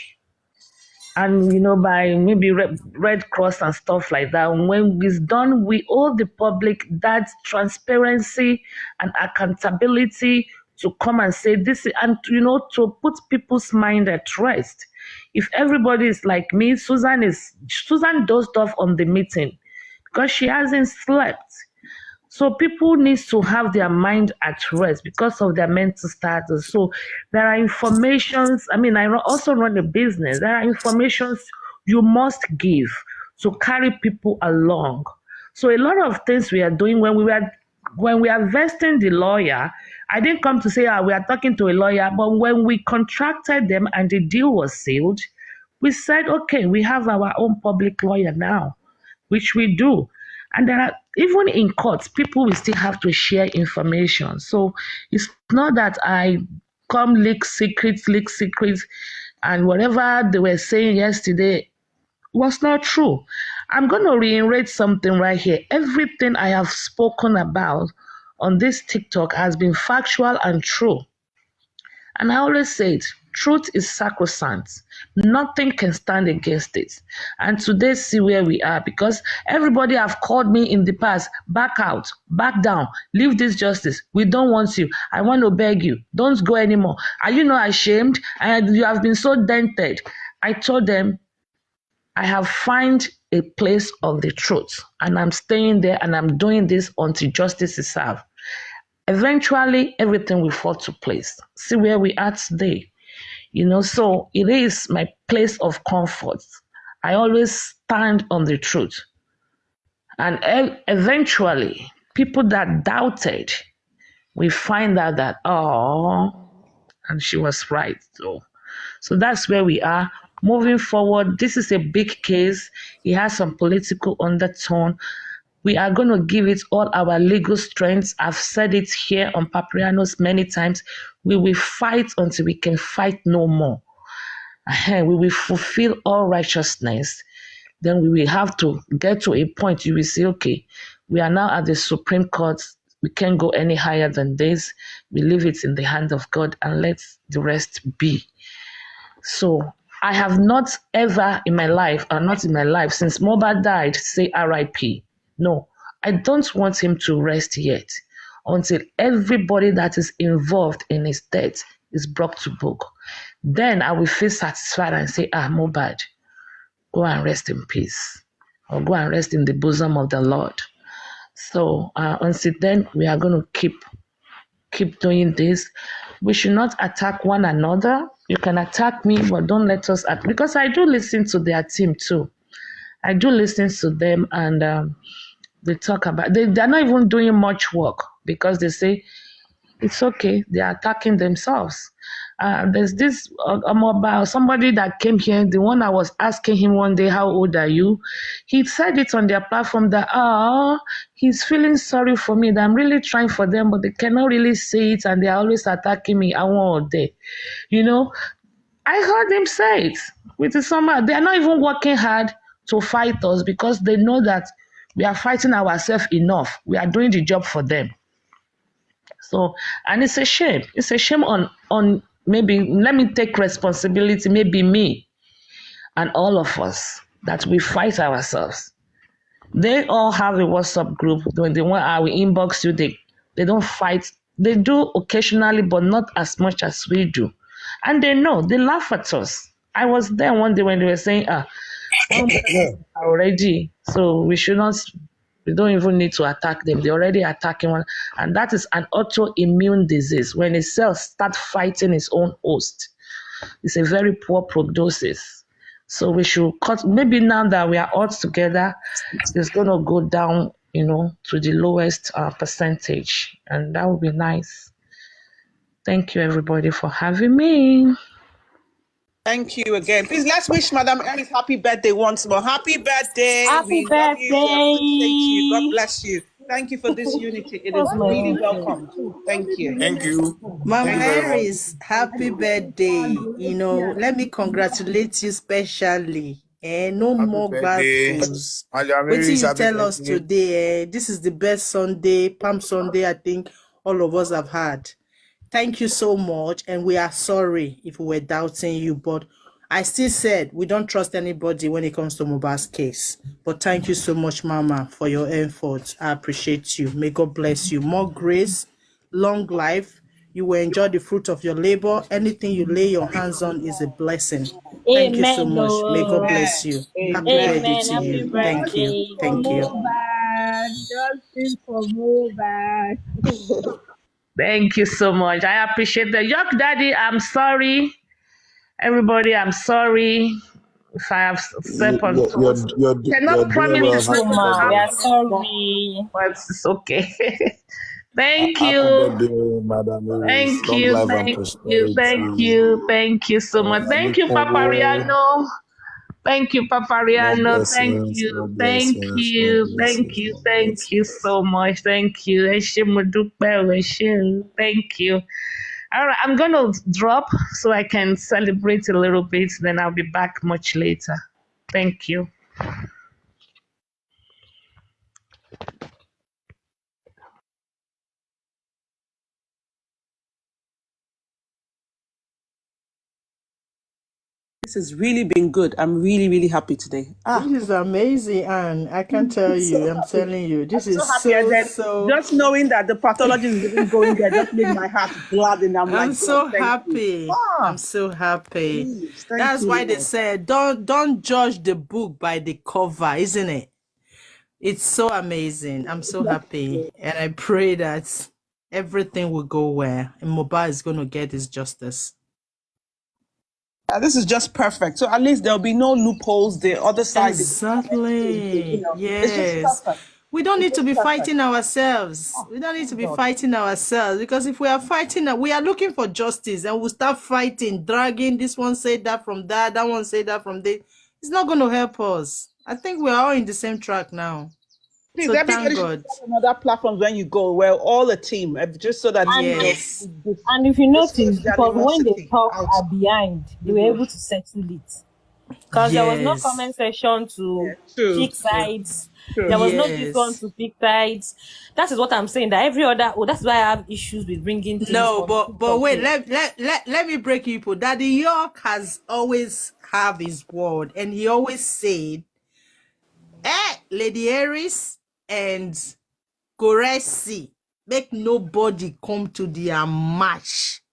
And, by maybe Red Cross and stuff like that. When it's done, we owe the public that transparency and accountability to come and say this, and, to put people's mind at rest. If everybody is like me, Susan dozed off on the meeting because she hasn't slept. So people need to have their mind at rest because of their mental status. So there are informations. I mean, I also run a business. There are informations you must give to carry people along. So a lot of things we are doing when we are vesting the lawyer, I didn't come to say, we are talking to a lawyer, but when we contracted them and the deal was sealed, we said, okay, we have our own public lawyer now, which we do. And there are, even in courts, people will still have to share information. So it's not that I come leak secrets, and whatever they were saying yesterday was not true. I'm going to reiterate something right here. Everything I have spoken about on this TikTok has been factual and true. And I always say it, truth is sacrosanct. Nothing can stand against it. And today, see where we are, because everybody have called me in the past, back out, back down, leave this justice. We don't want you. I want to beg you, don't go anymore. Are you not ashamed? And you have been so dented. I told them, I have found a place of the truth, and I'm staying there, and I'm doing this until justice is served. Eventually, everything will fall to place. See where we are today. So it is my place of comfort. I always stand on the truth. And eventually, people that doubted will find out that, and she was right. So that's where we are. Moving forward, this is a big case. It has some political undertone. We are going to give it all our legal strength. I've said it here on Paprianos many times. We will fight until we can fight no more. We will fulfill all righteousness. Then we will have to get to a point you will say, okay, we are now at the Supreme Court. We can't go any higher than this. We leave it in the hand of God and let the rest be. So I have not ever in my life, since Mohbad died, say RIP. No, I don't want him to rest yet until everybody that is involved in his death is brought to book. Then I will feel satisfied and say, Mohbad, go and rest in peace, or go and rest in the bosom of the Lord. So until then, we are going to keep doing this. We should not attack one another. You can attack me, but don't let us attack, because I do listen to their team too. I do listen to them, and they talk about, they're not even doing much work, because they say, it's okay, they're attacking themselves. There's this about somebody that came here, the one I was asking him one day, how old are you? He said it on their platform that, he's feeling sorry for me, that I'm really trying for them, but they cannot really say it, and they're always attacking me. I want day. I heard him say it. They're not even working hard to fight us, because they know that we are fighting ourselves enough. We are doing the job for them. So, and it's a shame. It's a shame on maybe, let me take responsibility, maybe me and all of us, that we fight ourselves. They all have a WhatsApp group. When they want, I will inbox you. They don't fight. They do occasionally, but not as much as we do. And they know. They laugh at us. I was there one day when they were saying, some are already, so we should not. We don't even need to attack them. They're already attacking one, and that is an autoimmune disease. When a cell starts fighting its own host, it's a very poor prognosis. So we should cut. Maybe now that we are all together, it's going to go down, to the lowest percentage, and that would be nice. Thank you, everybody, for having me. Thank you again. Please, let's wish Madam Ellis happy birthday once more. Happy birthday. Happy We love you. We appreciate you. God birthday. bless you. Thank you for this unity. It is really welcome. Thank you. Thank you. Mama Thank you very much. Harris, happy birthday. Let me congratulate you specially. No Happy more bad birthday. foods. Madam What Harris, you happy tell us birthday. today? This is the best Sunday, Palm Sunday, I think all of us have had. Thank you so much. And we are sorry if we were doubting you, but I still said we don't trust anybody when it comes to Mohbad's case. But thank you so much, Mama, for your efforts. I appreciate you. May God bless you. More grace, long life. You will enjoy the fruit of your labor. Anything you lay your hands on is a blessing. Thank you so Amen. much. May God Lord. bless you. Happy Amen. birthday Amen. to Happy you. Thank you. birthday. Thank you. Justice for Mohbad. Thank you so much. I appreciate the York Daddy. I'm sorry. Everybody, I'm sorry if I have stepped on toes. Cannot Me promise too, to ma. We are have, sorry. but it's okay. Thank Happy you. birthday, Madam Iris. Thank Long you. life and Thank you. prosperity. Thank you. Thank you so much. Thank you, Papa Riano. Thank you, Papa More Riano. Thank blessings, you. more Thank blessings, more you. Thank blessings, you. more Thank blessings. you so much. Thank you. Ẹ ṣé mo dúpẹ́, ẹ ṣé. Thank you. All right, I'm going to drop so I can celebrate a little bit. Then I'll be back much later. Thank you. This has really been good. I'm really, really happy today. This is amazing, and I can tell you, I'm telling you, this I'm so is happy. And then so. just knowing that the pathologist is even going there just made my heart gladden. I'm I'm like, so God, thank happy. you. I'm so happy. Please, thank That's you, why they Lord. said don't judge the book by the cover, isn't it? It's so amazing. I'm so happy, and I pray that everything will go well, and Mohbad is going to get his justice. This is just perfect. So at least there'll be no loopholes. The other side, Exactly. it's just Yes. perfect. We don't need It's to be just perfect. fighting ourselves. We don't need to be fighting ourselves, because if we are fighting, we are looking for justice, and we'll start fighting, dragging. This one said that from that one said that from there. It's not going to help us. I think we're all in the same track now. Please, So everybody thank should God. have another platform when you go. Well, all a team, just so that Yes. And if you Just notice, the because when they animosity talk out. are behind, they were able to settle it. Because there was no Yes. comment section to True. pick sides. True. There was no this one Yes. to pick sides. That is what I'm saying. That every other, that's why I have issues with bringing things. No, from but wait, here. let me break you people. Daddy York has always have his word, and he always said, Lady Harris and Goresi, make nobody come to their match.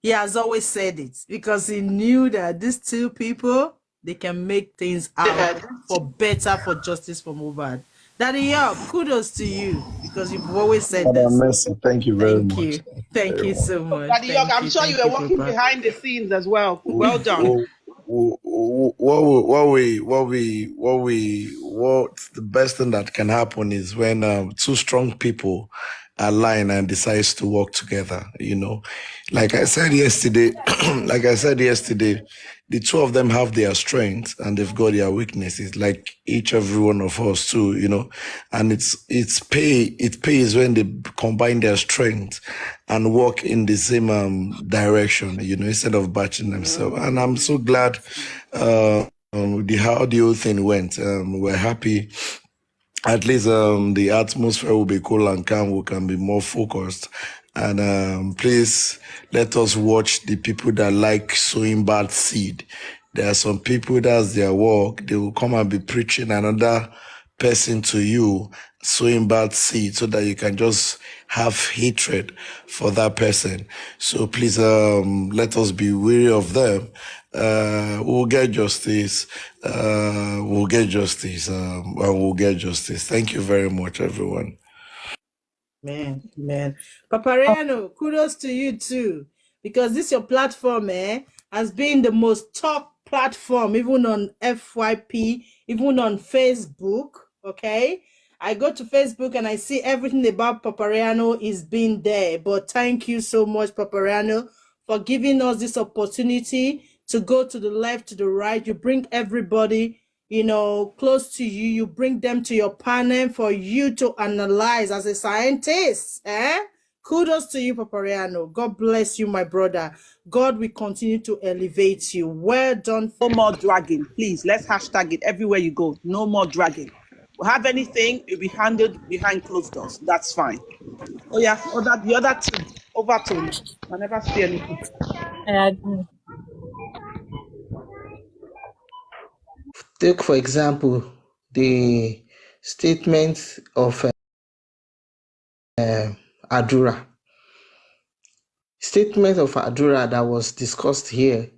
He has always said it because he knew that these two people, they can make things out for better, for justice for Mohbad. Daddy York, kudos to you, because you've always said Madam this. Mercy, thank you very Thank much. you. Thank you so much. Daddy York, Thank I'm sure you Thank were working Papa. behind the scenes as well. Well done. The best thing that can happen is when two strong people align and decides to work together. Like I said yesterday, the two of them have their strengths and they've got their weaknesses, like every one of us too. And it pays when they combine their strengths and work in the same direction, instead of batching themselves. And I'm so glad how the whole thing went. We're happy. At least the atmosphere will be cool and calm. We can be more focused. And please let us watch the people that like sowing bad seed. There are some people, that's their work. They will come and be preaching another person to you, sowing bad seed, so that you can just have hatred for that person. So please, let us be wary of them. We'll get justice. We'll get justice. And we'll get justice. Thank you very much, everyone. Man. Papariano, kudos to you too, because this your platform, has been the most top platform, even on FYP, even on Facebook. Okay, I go to Facebook and I see everything about Papariano is being there. But thank you so much, Papariano, for giving us this opportunity to go to the left, to the right. You bring everybody, close to you. You bring them to your panel for you to analyze as a scientist. Kudos to you, Papariano. God bless you, my brother. God will continue to elevate you. Well done. No more dragging, please. Let's hashtag it everywhere you go. No more dragging. We'll have anything, it'll be handled behind closed doors. That's fine. Oh yeah, the other two, over to me. I never see anything. I agree. Take, for example, the statement of Adura. Statement of Adura that was discussed here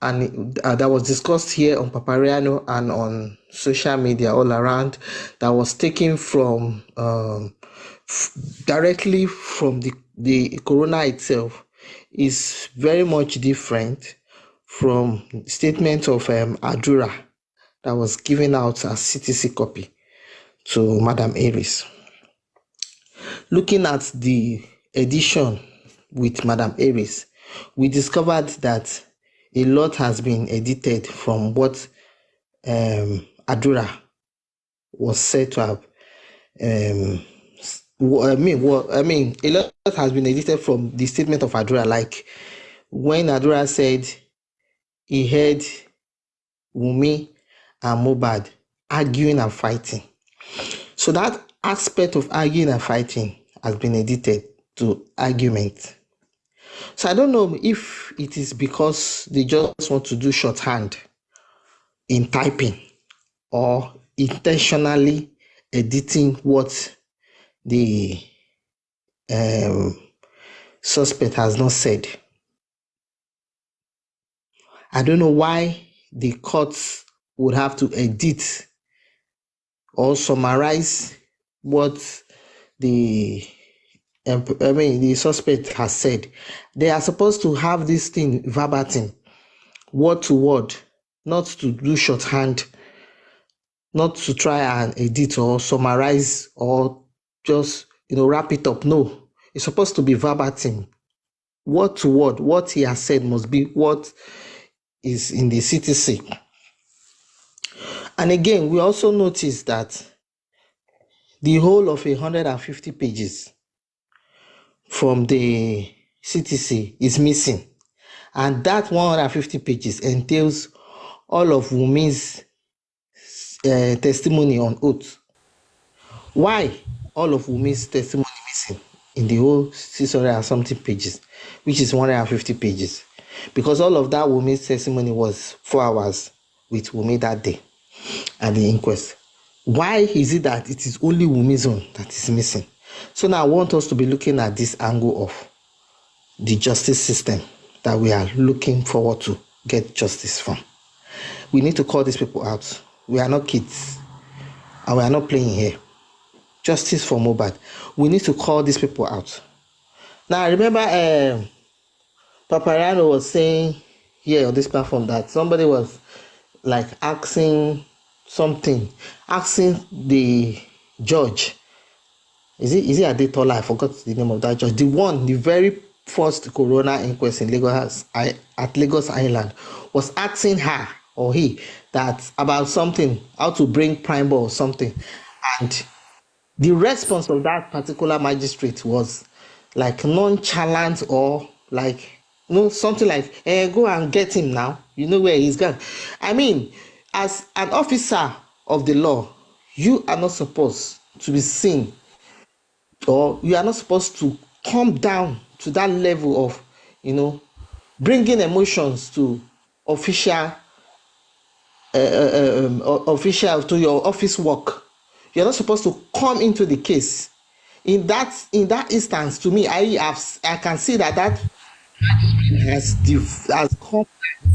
that was discussed here on Papariano and on social media all around, that was taken from directly from the corona itself, is very much different from the statement of Adura that was given out as CTC copy to Madam Aries. Looking at the edition with Madam Aries, we discovered that a lot has been edited from what Adura was said to have. A lot has been edited from the statement of Adura, like when Adura said he heard Wunmi and Mohbad arguing and fighting. So that aspect of arguing and fighting has been edited to argument. So I don't know if it is because they just want to do shorthand in typing, or intentionally editing what the suspect has not said. I don't know why the courts would have to edit or summarize what the suspect has said. They are supposed to have this thing verbatim, word to word, not to do shorthand, not to try and edit or summarize or just wrap it up. No, it's supposed to be verbatim, word to word. What he has said must be what is in the CTC. And again, we also notice that the whole of 150 pages from the CTC is missing, and that 150 pages entails all of Wunmi's testimony on oath. Why all of Wunmi's testimony missing in the whole 600 and something pages, which is 150 pages? Because all of that Wunmi's testimony was 4 hours with Wunmi that day at the inquest. Why is it that it is only Wunmi's own that is missing? So now I want us to be looking at this angle of the justice system that we are looking forward to get justice from. We need to call these people out. We are not kids, and we are not playing here. Justice for Mohbad. We need to call these people out. Now I remember Papariano was saying here on this platform that somebody was like asking the judge. Is it Adetola? I forgot the name of that judge. The very first corona inquest in Lagos, at Lagos Island, was asking her or he that about something, how to bring prime or something, and the response of that particular magistrate was like nonchalant, or like something like, go and get him now. You know where he's gone. I mean, as an officer of the law, you are not supposed to be seen, or you are not supposed to come down to that level of bringing emotions to official official to your office work. You're not supposed to come into the case. In that instance, to me, I can see that has come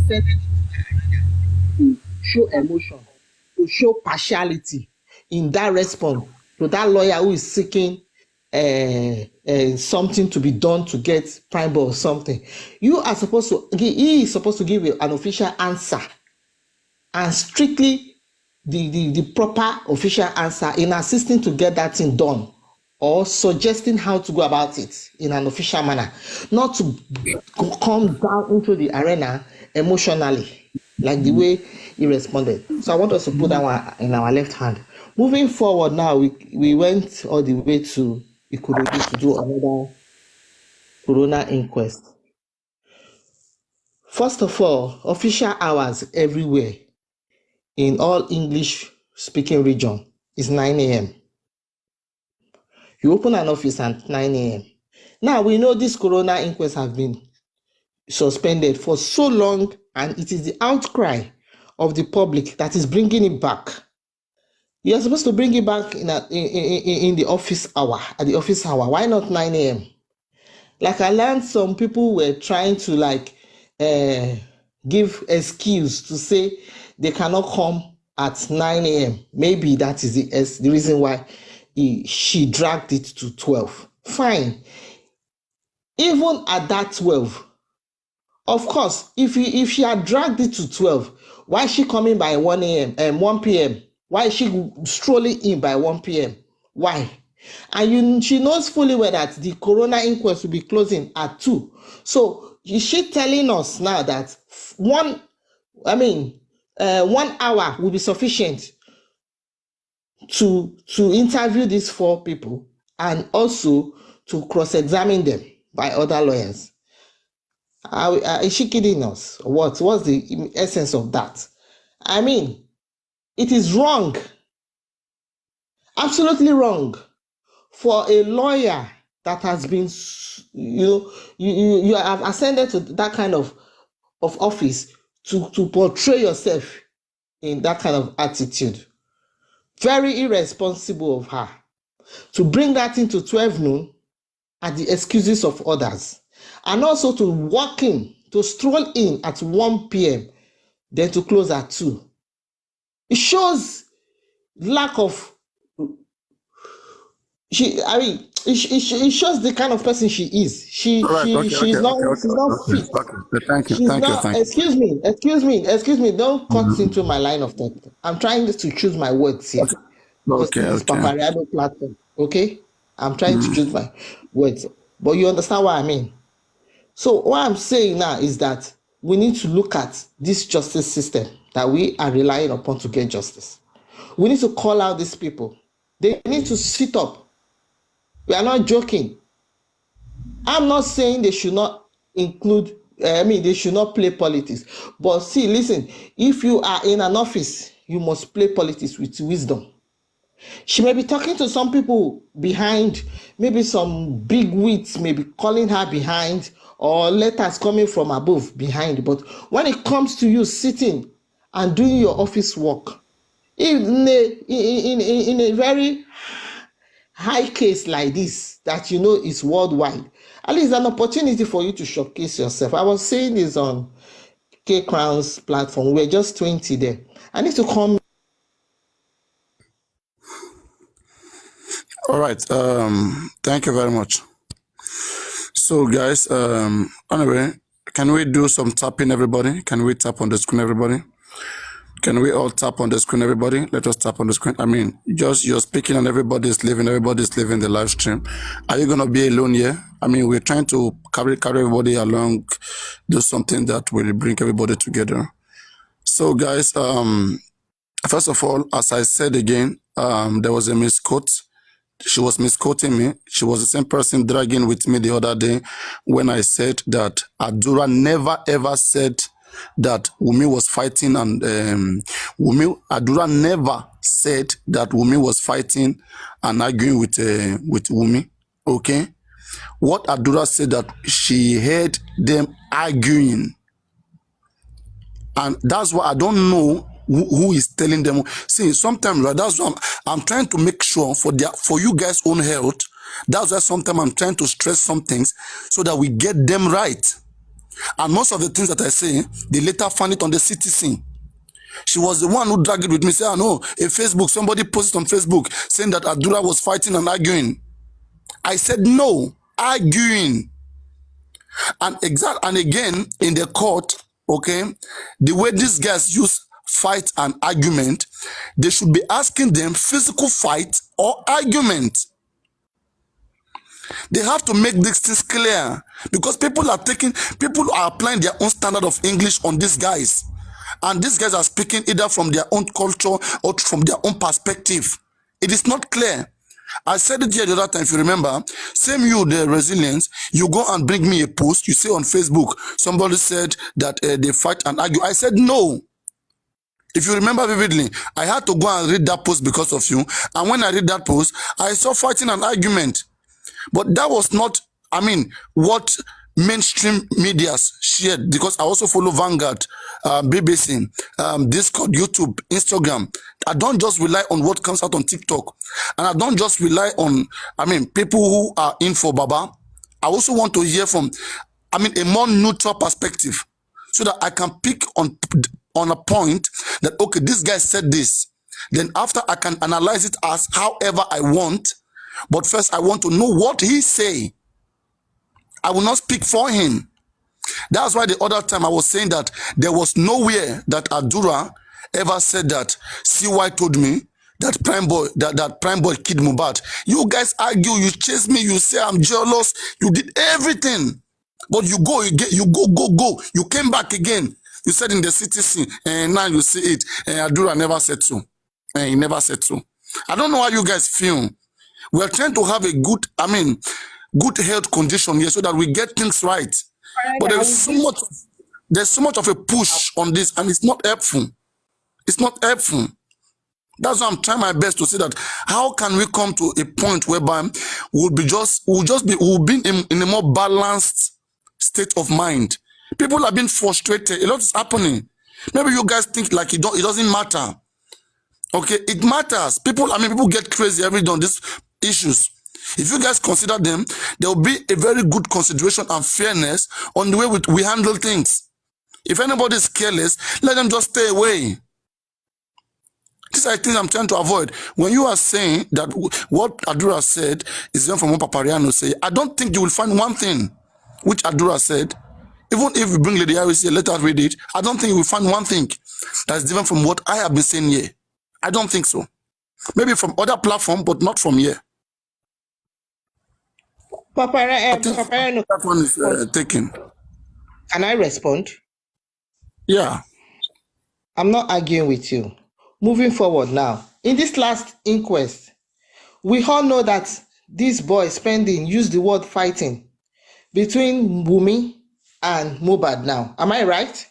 to show emotion, to show partiality in that response to that lawyer who is seeking something to be done to get prime or something. He is supposed to give an official answer, and strictly the proper official answer in assisting to get that thing done, or suggesting how to go about it in an official manner, not to come down into the arena emotionally, like the way he responded. So I want us to put that one in our left hand. Moving forward now, we went all the way to Ikorodu to do another corona inquest. First of all, official hours everywhere in all English-speaking region is 9 a.m. You open an office at 9 a.m. Now, we know this corona inquest has been suspended for so long, and it is the outcry of the public that is bringing it back. You're supposed to bring it back in the office hour, at the office hour. Why not 9 a.m.? Like, I learned some people were trying to give excuse to say they cannot come at 9 a.m. Maybe that is the reason why she dragged it to 12. Fine. Even at that 12, of course, if she had dragged it to 12, why is she coming by 1 p.m.? Why is she strolling in by 1 p.m.? Why? And she knows fully well that the corona inquest will be closing at 2. So is she telling us now that 1 hour will be sufficient to interview these 4 people and also to cross-examine them by other lawyers? Is she kidding us? What's the essence of that? I mean, it is wrong, absolutely wrong, for a lawyer that has been, you have ascended to that kind of office to portray yourself in that kind of attitude. Very irresponsible of her to bring that into 12 noon at the excuses of others, and also to stroll in at 1 p.m. then to close at 2. It shows lack of. It shows the kind of person she is. She's not fit. Thank you. Excuse me. Don't cut into my line of thought. I'm trying to choose my words here. Okay. Papariano platform. Okay, I'm trying to choose my words, but you understand what I mean. So what I'm saying now is that we need to look at this justice system that we are relying upon to get justice. We need to call out these people. They need to sit up. We are not joking. I'm not saying they should not they should not play politics. But see, listen, if you are in an office, you must play politics with wisdom. She may be talking to some people behind, maybe some big wits may be calling her behind, or letters coming from above behind. But when it comes to you sitting and doing your office work, in a very high case like this that is worldwide, at least an opportunity for you to showcase yourself. I was saying this on K Crown's platform. We're just 20 there. I need to come. All right. Thank you very much. So, guys, anyway, can we do some tapping, everybody? Can we tap on the screen, everybody? Can we all tap on the screen, everybody? Let us tap on the screen. I mean, just you're speaking and everybody's leaving the live stream. Are you going to be alone here? I mean, we're trying to carry everybody along, do something that will bring everybody together. So, guys, first of all, as I said again, there was a misquote. She was misquoting me. She was the same person dragging with me the other day when I said that Adura never ever said that Wunmi was fighting, and Adura never said that Wunmi was fighting and arguing with Wunmi. Okay, what Adura said that she heard them arguing, and that's why I don't know who is telling them. See, sometimes right, that's why I'm trying to make sure for you guys' own health. That's why sometimes I'm trying to stress some things so that we get them right. And most of the things that I say, they later find it on the citizen. She was the one who dragged it with me. Say, I know, somebody posted on Facebook saying that Adura was fighting and arguing. I said, no, arguing. And again, in the court, okay, the way these guys use fight and argument, they should be asking them physical fight or argument. They have to make these things clear because people are applying their own standard of English on these guys. And these guys are speaking either from their own culture or from their own perspective. It is not clear. I said it here the other time, if you remember. Same you, the resilience, you go and bring me a post, you say on Facebook, somebody said that they fight and argue. I said no. If you remember vividly, I had to go and read that post because of you. And when I read that post, I saw fighting and argument. But that was not, what mainstream medias shared, because I also follow Vanguard, BBC, Discord, YouTube, Instagram. I don't just rely on what comes out on TikTok. And I don't just rely on, people who are in for Baba. I also want to hear from, a more neutral perspective so that I can pick on a point that, okay, this guy said this. Then after I can analyze it as however I want. But first, I want to know what he say. I will not speak for him. That's why the other time I was saying that there was nowhere that Adura ever said that CY told me that Prime Boy killed Mohbad. You guys argue, you chase me, you say I'm jealous, you did everything. But you go. You came back again. You said in the citizen, and now you see it. And Adura never said so. And he never said so. I don't know how you guys feel. We're trying to have a good health condition here so that we get things right. But there's so much of a push on this, and it's not helpful. It's not helpful. That's why I'm trying my best to say that how can we come to a point whereby we'll be in a more balanced state of mind. People are being frustrated. A lot is happening. Maybe you guys think like it doesn't matter. Okay, it matters. People get crazy every day on these issues. If you guys consider them, there will be a very good consideration and fairness on the way we handle things. If anybody is careless, let them just stay away. These are things I'm trying to avoid. When you are saying that what Adura said is different from what Papariano said, I don't think you will find one thing which Adura said. Even if we bring Lady Iris here, let her read it. I don't think you will find one thing that's different from what I have been saying here. I don't think so. Maybe from other platforms, but not from here. Papariano, that one is taken. Can I respond? Yeah. I'm not arguing with you. Moving forward now, in this last inquest, we all know that this boy Spending used the word fighting between Wunmi and Mohbad now. Am I right?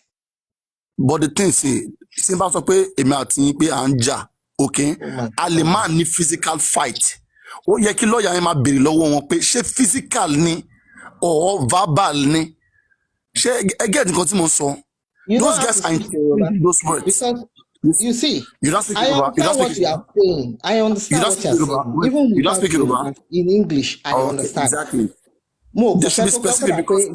But the thing is, simple to pay anja, okay? A le man need physical fight. O ye ki lawyer ẹ ma béèrè lọ́wọ́ wọn pé ṣé physical ni or verbal ni? Ṣé ẹ get nǹkan tí mo sọ? Those guys are in those words. Because you see, you don't speak I understand what you are saying. I understand what you are saying. Even you don't speak Yoruba in English, I understand. Exactly. They should be specific because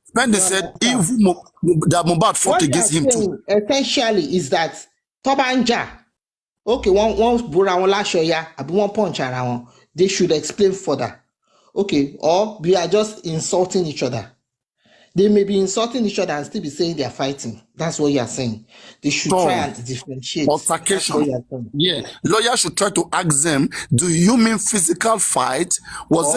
Spending said if that Mohbad fought against him too. Essentially is that Tobanja, okay, one bura one lashoya, abi one punch around, they should explain further. Okay, or we are just insulting each other. They may be insulting each other and still be saying they are fighting. That's what you are saying. They should try and differentiate. Altercation. Yeah. Lawyers should try to ask them, do you mean physical fight? Was